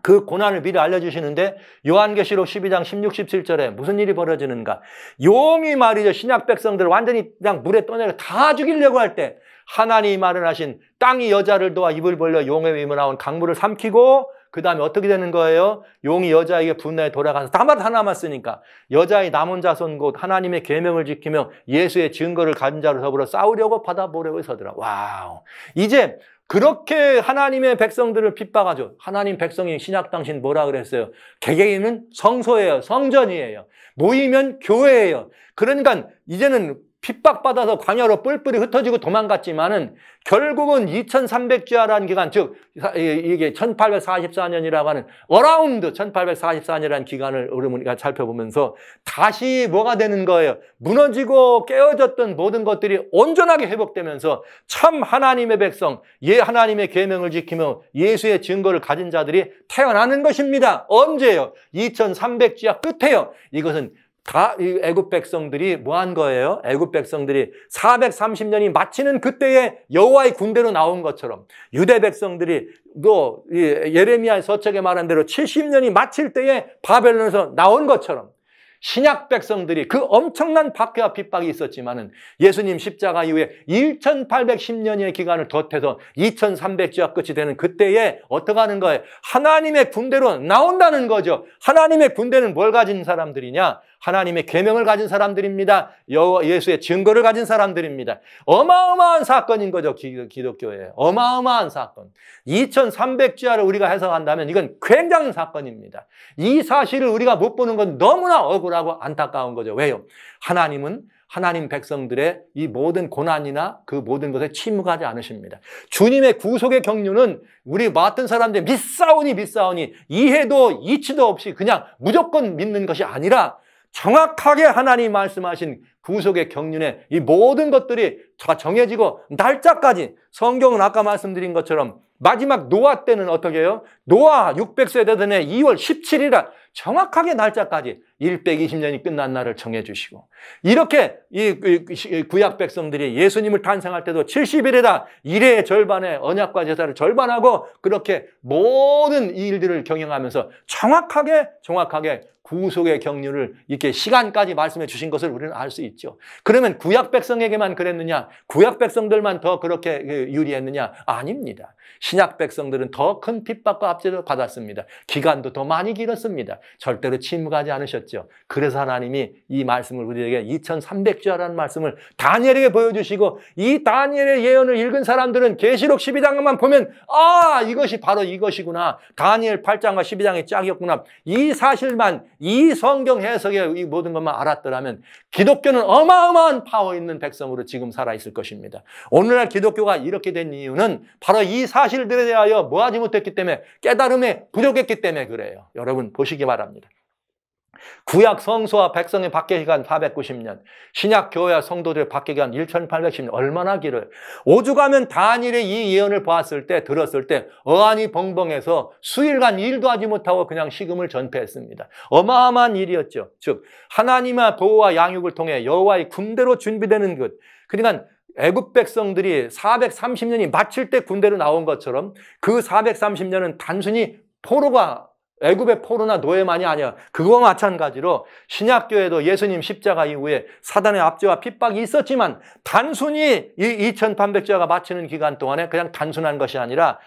그 고난을 미리 알려주시는데 요한계시록 12장 16, 17절에 무슨 일이 벌어지는가? 용이 말이죠. 신약 백성들을 완전히 그냥 물에 떠내려 다 죽이려고 할 때 하나님이 마련하신 땅이 여자를 도와 입을 벌려 용의 위에 나온 강물을 삼키고 그 다음에 어떻게 되는 거예요? 용이 여자에게 분노에 돌아가서 다만 하나 남았으니까 여자의 남은 자손 곧 하나님의 계명을 지키며 예수의 증거를 가진 자로 더불어 싸우려고 받아보려고 서더라. 와우. 이제 그렇게 하나님의 백성들을 핍박하죠. 하나님 백성이 신약 당신 뭐라 그랬어요? 개개인은 성소예요. 성전이에요. 모이면 교회예요. 그러니까 이제는 핍박받아서 광야로 뿔뿔이 흩어지고 도망갔지만은 결국은 2300주야라는 기간, 즉 이게 1844년이라고 하는 어라운드 1844년이라는 기간을 우리가 살펴보면서 다시 뭐가 되는 거예요? 무너지고 깨어졌던 모든 것들이 온전하게 회복되면서 참 하나님의 백성, 하나님의 계명을 지키며 예수의 증거를 가진 자들이 태어나는 것입니다. 언제요? 2300주야 끝에요. 이것은 다 애굽 백성들이 뭐 한 거예요? 애굽 백성들이 430년이 마치는 그때에 여호와의 군대로 나온 것처럼 유대 백성들이 또 예레미야의 서책에 말한 대로 70년이 마칠 때에 바벨론에서 나온 것처럼 신약 백성들이 그 엄청난 박해와 핍박이 있었지만은 예수님 십자가 이후에 1810년의 기간을 덧해서 2300주야 끝이 되는 그때에 어떻게 하는 거예요? 하나님의 군대로 나온다는 거죠. 하나님의 군대는 뭘 가진 사람들이냐? 하나님의 계명을 가진 사람들입니다. 예수의 증거를 가진 사람들입니다. 어마어마한 사건인 거죠. 기독교에. 어마어마한 사건. 2300주야를 우리가 해석한다면 이건 굉장한 사건입니다. 이 사실을 우리가 못 보는 건 너무나 억울하고 안타까운 거죠. 왜요? 하나님은 하나님 백성들의 이 모든 고난이나 그 모든 것에 침묵하지 않으십니다. 주님의 구속의 경륜은 우리 맡은 사람들 믿사오니 이해도 이치도 없이 그냥 무조건 믿는 것이 아니라 정확하게 하나님 말씀하신 구속의 경륜에 이 모든 것들이 다 정해지고 날짜까지 성경은 아까 말씀드린 것처럼 마지막 노아 때는 어떻게 해요? 노아 600세 되던 해 2월 17일이라 정확하게 날짜까지 120년이 끝난 날을 정해주시고 이렇게 이 구약 백성들이 예수님을 탄생할 때도 70일이라 일의 절반에 언약과 제사를 절반하고 그렇게 모든 일들을 경영하면서 정확하게 구속의 경륜을 이렇게 시간까지 말씀해 주신 것을 우리는 알 수 있죠. 그러면 구약 백성에게만 그랬느냐? 구약 백성들만 더 그렇게 유리했느냐? 아닙니다. 신약 백성들은 더 큰 핍박과 압제를 받았습니다. 기간도 더 많이 길었습니다. 절대로 침묵하지 않으셨죠. 그래서 하나님이 이 말씀을 우리에게 2300주야라는 말씀을 다니엘에게 보여주시고 이 다니엘의 예언을 읽은 사람들은 계시록 12장만 보면 아 이것이 바로 이것이구나. 다니엘 8장과 12장의 짝이었구나. 이 사실만 이 성경 해석의 이 모든 것만 알았더라면 기독교는 어마어마한 파워 있는 백성으로 지금 살아있을 것입니다. 오늘날 기독교가 이렇게 된 이유는 바로 이 사실들에 대하여 뭐하지 못했기 때문에 깨달음에 부족했기 때문에 그래요. 여러분 보시기 바랍니다. 구약 성소와 백성의 박해 기간 490년, 신약 교회와 성도들의 박해 기간 1810년, 얼마나 길어요. 오죽하면 다니엘의 이 예언을 보았을 때, 들었을 때 어안이 벙벙해서 수일간 일도 하지 못하고 그냥 식음을 전폐했습니다. 어마어마한 일이었죠. 즉 하나님의 보호와 양육을 통해 여호와의 군대로 준비되는 것. 그러니까 애굽 백성들이 430년이 마칠 때 군대로 나온 것처럼 그 430년은 단순히 포로가 애굽의 포로나 노예만이 아니야. 그거와 마찬가지로 신약교회도 예수님 십자가 이후에 사단의 압제와 핍박이 있었지만 단순히 이 2800주야가 마치는 기간 동안에 그냥 단순한 것이 아니라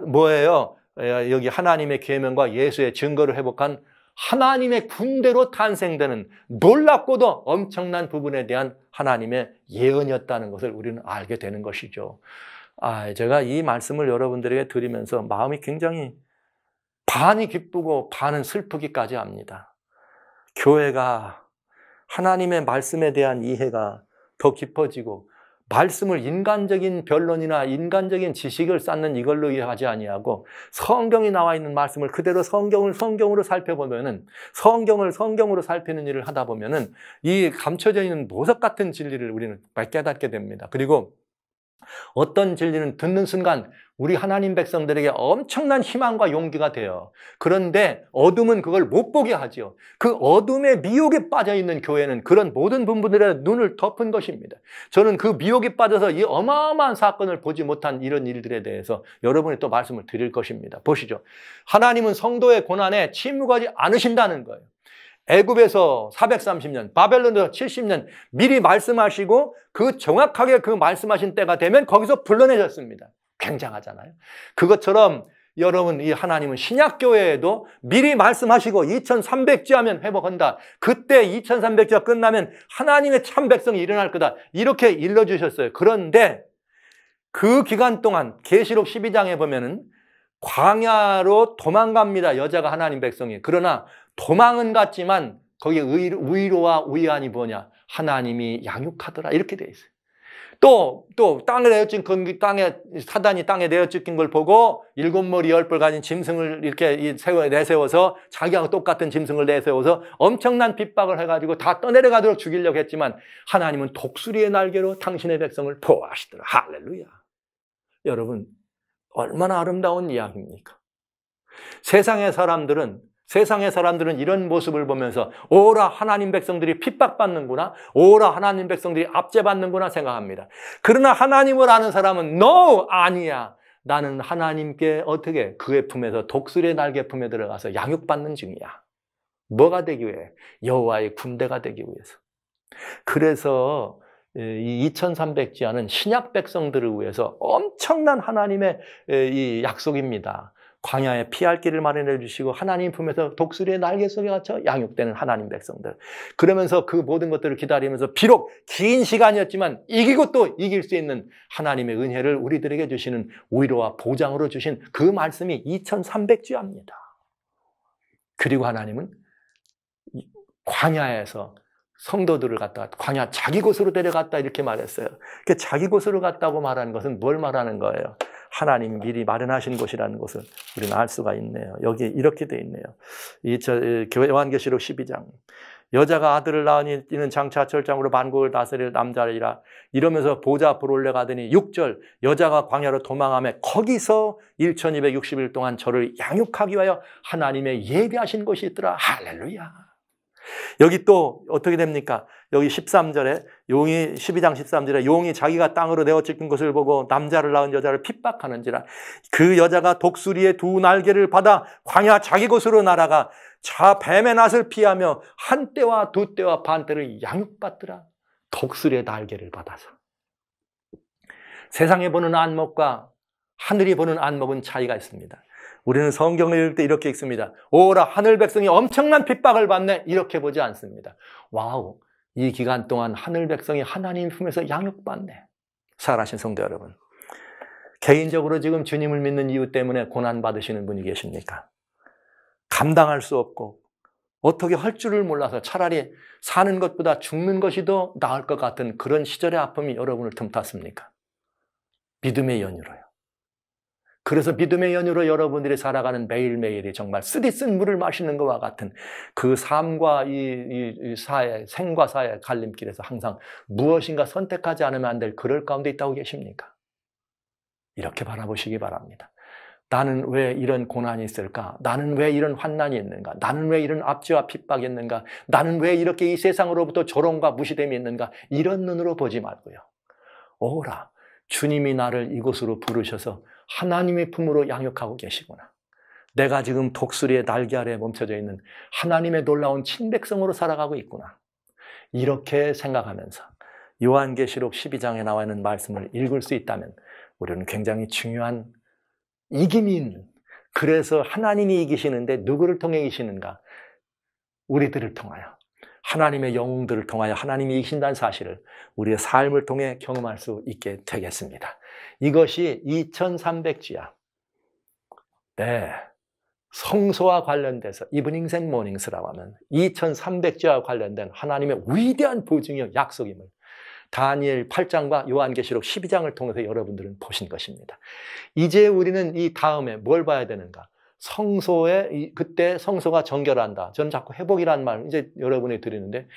뭐예요? 여기 하나님의 계명과 예수의 증거를 회복한 하나님의 군대로 탄생되는 놀랍고도 엄청난 부분에 대한 하나님의 예언이었다는 것을 우리는 알게 되는 것이죠. 제가 이 말씀을 여러분들에게 드리면서 마음이 굉장히 반이 기쁘고 반은 슬프기까지 합니다. 교회가 하나님의 말씀에 대한 이해가 더 깊어지고 말씀을 인간적인 변론이나 인간적인 지식을 쌓는 이걸로 이해하지 아니하고 성경이 나와 있는 말씀을 그대로 성경을 성경으로 살펴보면은 성경을 성경으로 살피는 일을 하다 보면은 이 감춰져 있는 보석 같은 진리를 우리는 깨닫게 됩니다. 그리고 어떤 진리는 듣는 순간 우리 하나님 백성들에게 엄청난 희망과 용기가 돼요. 그런데 어둠은 그걸 못 보게 하죠. 그 어둠의 미혹에 빠져있는 교회는 그런 모든 부분들의 눈을 덮은 것입니다. 저는 그 미혹에 빠져서 이 어마어마한 사건을 보지 못한 이런 일들에 대해서 여러분이 또 말씀을 드릴 것입니다. 보시죠. 하나님은 성도의 고난에 침묵하지 않으신다는 거예요. 애굽에서 430년, 바벨론에서 70년 미리 말씀하시고 그 정확하게 그 말씀하신 때가 되면 거기서 불러내셨습니다. 굉장하잖아요. 그것처럼 여러분 이 하나님은 신약교회에도 미리 말씀하시고 2300주 하면 회복한다. 그때 2300주가 끝나면 하나님의 참 백성이 일어날 거다. 이렇게 일러주셨어요. 그런데 그 기간 동안 계시록 12장에 보면은 광야로 도망갑니다. 여자가 하나님 백성이. 그러나 도망은 갔지만 거기에 위로와 위안이 뭐냐? 하나님이 양육하더라. 이렇게 돼 있어요. 또 땅에 내어찍힌 사단이 땅에 내어찍힌 걸 보고 7머리 10뿔 가진 짐승을 이렇게 내세워서 자기하고 똑같은 짐승을 내세워서 엄청난 핍박을 해가지고 다 떠내려가도록 죽이려고 했지만 하나님은 독수리의 날개로 당신의 백성을 보호하시더라. 할렐루야. 여러분 얼마나 아름다운 이야기입니까? 세상의 사람들은 이런 모습을 보면서 오라 하나님 백성들이 핍박받는구나, 오라 하나님 백성들이 압제받는구나 생각합니다. 그러나 하나님을 아는 사람은 No! 아니야. 나는 하나님께 어떻게 그의 품에서 독수리의 날개 품에 들어가서 양육받는 중이야. 뭐가 되기 위해? 여호와의 군대가 되기 위해서. 그래서 이 2300지하는 신약 백성들을 위해서 엄청난 하나님의 이 약속입니다. 광야에 피할 길을 마련해 주시고 하나님 품에서 독수리의 날개 속에 갇혀 양육되는 하나님 백성들. 그러면서 그 모든 것들을 기다리면서 비록 긴 시간이었지만 이기고 또 이길 수 있는 하나님의 은혜를 우리들에게 주시는 위로와 보장으로 주신 그 말씀이 2300주야입니다. 그리고 하나님은 광야에서 성도들을 갖다가 광야 자기 곳으로 데려갔다 이렇게 말했어요. 그 자기 곳으로 갔다고 말하는 것은 뭘 말하는 거예요? 하나님 미리 마련하신 곳이라는 것을 우리는 알 수가 있네요. 여기 이렇게 돼 있네요. 요한계시록 12장. 여자가 아들을 낳으니 이는 장차 철장으로 만국을 다스릴 남자이라 이러면서 보좌 앞으로 올라가더니 6절 여자가 광야로 도망하며 거기서 1260일 동안 저를 양육하기 위하여 하나님의 예비하신 곳이 있더라. 할렐루야. 여기 또 어떻게 됩니까? 여기 13절에 12장 13절에 용이 자기가 땅으로 내어찍힌 것을 보고 남자를 낳은 여자를 핍박하는지라 그 여자가 독수리의 두 날개를 받아 광야 자기 곳으로 날아가 뱀의 낫을 피하며 한 때와 두 때와 반 때를 양육받더라. 독수리의 날개를 받아서. 세상에 보는 안목과 하늘이 보는 안목은 차이가 있습니다. 우리는 성경을 읽을 때 이렇게 읽습니다. 오라 하늘 백성이 엄청난 핍박을 받네. 이렇게 보지 않습니다. 와우, 이 기간 동안 하늘 백성이 하나님 품에서 양육받네. 사랑하신 성도 여러분, 개인적으로 지금 주님을 믿는 이유 때문에 고난받으시는 분이 계십니까? 감당할 수 없고 어떻게 할 줄을 몰라서 차라리 사는 것보다 죽는 것이 더 나을 것 같은 그런 시절의 아픔이 여러분을 틈탔습니까? 믿음의 연유로요. 그래서 믿음의 연유로 여러분들이 살아가는 매일매일이 정말 쓰디쓴 물을 마시는 것과 같은 그 삶과 이 사회, 생과 사의 갈림길에서 항상 무엇인가 선택하지 않으면 안 될 그럴 가운데 있다고 계십니까? 이렇게 바라보시기 바랍니다. 나는 왜 이런 고난이 있을까? 나는 왜 이런 환난이 있는가? 나는 왜 이런 압제와 핍박이 있는가? 나는 왜 이렇게 이 세상으로부터 조롱과 무시됨이 있는가? 이런 눈으로 보지 말고요. 오라, 주님이 나를 이곳으로 부르셔서 하나님의 품으로 양육하고 계시구나. 내가 지금 독수리의 날개 아래에 멈춰져 있는 하나님의 놀라운 친백성으로 살아가고 있구나. 이렇게 생각하면서 요한계시록 12장에 나와 있는 말씀을 읽을 수 있다면 우리는 굉장히 중요한 이김이 있는, 그래서 하나님이 이기시는데 누구를 통해 이기시는가? 우리들을 통하여, 하나님의 영웅들을 통하여 하나님이 이기신다는 사실을 우리의 삶을 통해 경험할 수 있게 되겠습니다. 이것이 2300주야. 네, 성소와 관련돼서 이브닝 앤 모닝스라고 하면 2300주와 관련된 하나님의 위대한 보증이요 약속임을 다니엘 8장과 요한계시록 12장을 통해서 여러분들은 보신 것입니다. 이제 우리는 이 다음에 뭘 봐야 되는가? 성소에, 그때 성소가 정결한다. 저는 자꾸 회복이라는 말 이제 여러분이 드리는데,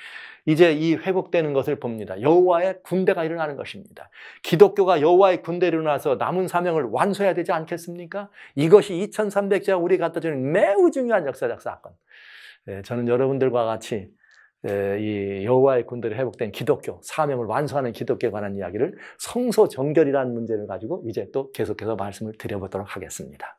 이제 이 회복되는 것을 봅니다. 여호와의 군대가 일어나는 것입니다. 기독교가 여호와의 군대로 일어나서 남은 사명을 완수해야 되지 않겠습니까? 이것이 2300자 우리 갖다 주는 매우 중요한 역사적 사건. 저는 여러분들과 같이 이 여호와의 군대로 회복된 기독교, 사명을 완수하는 기독교에 관한 이야기를 성소 정결이라는 문제를 가지고 이제 또 계속해서 말씀을 드려보도록 하겠습니다.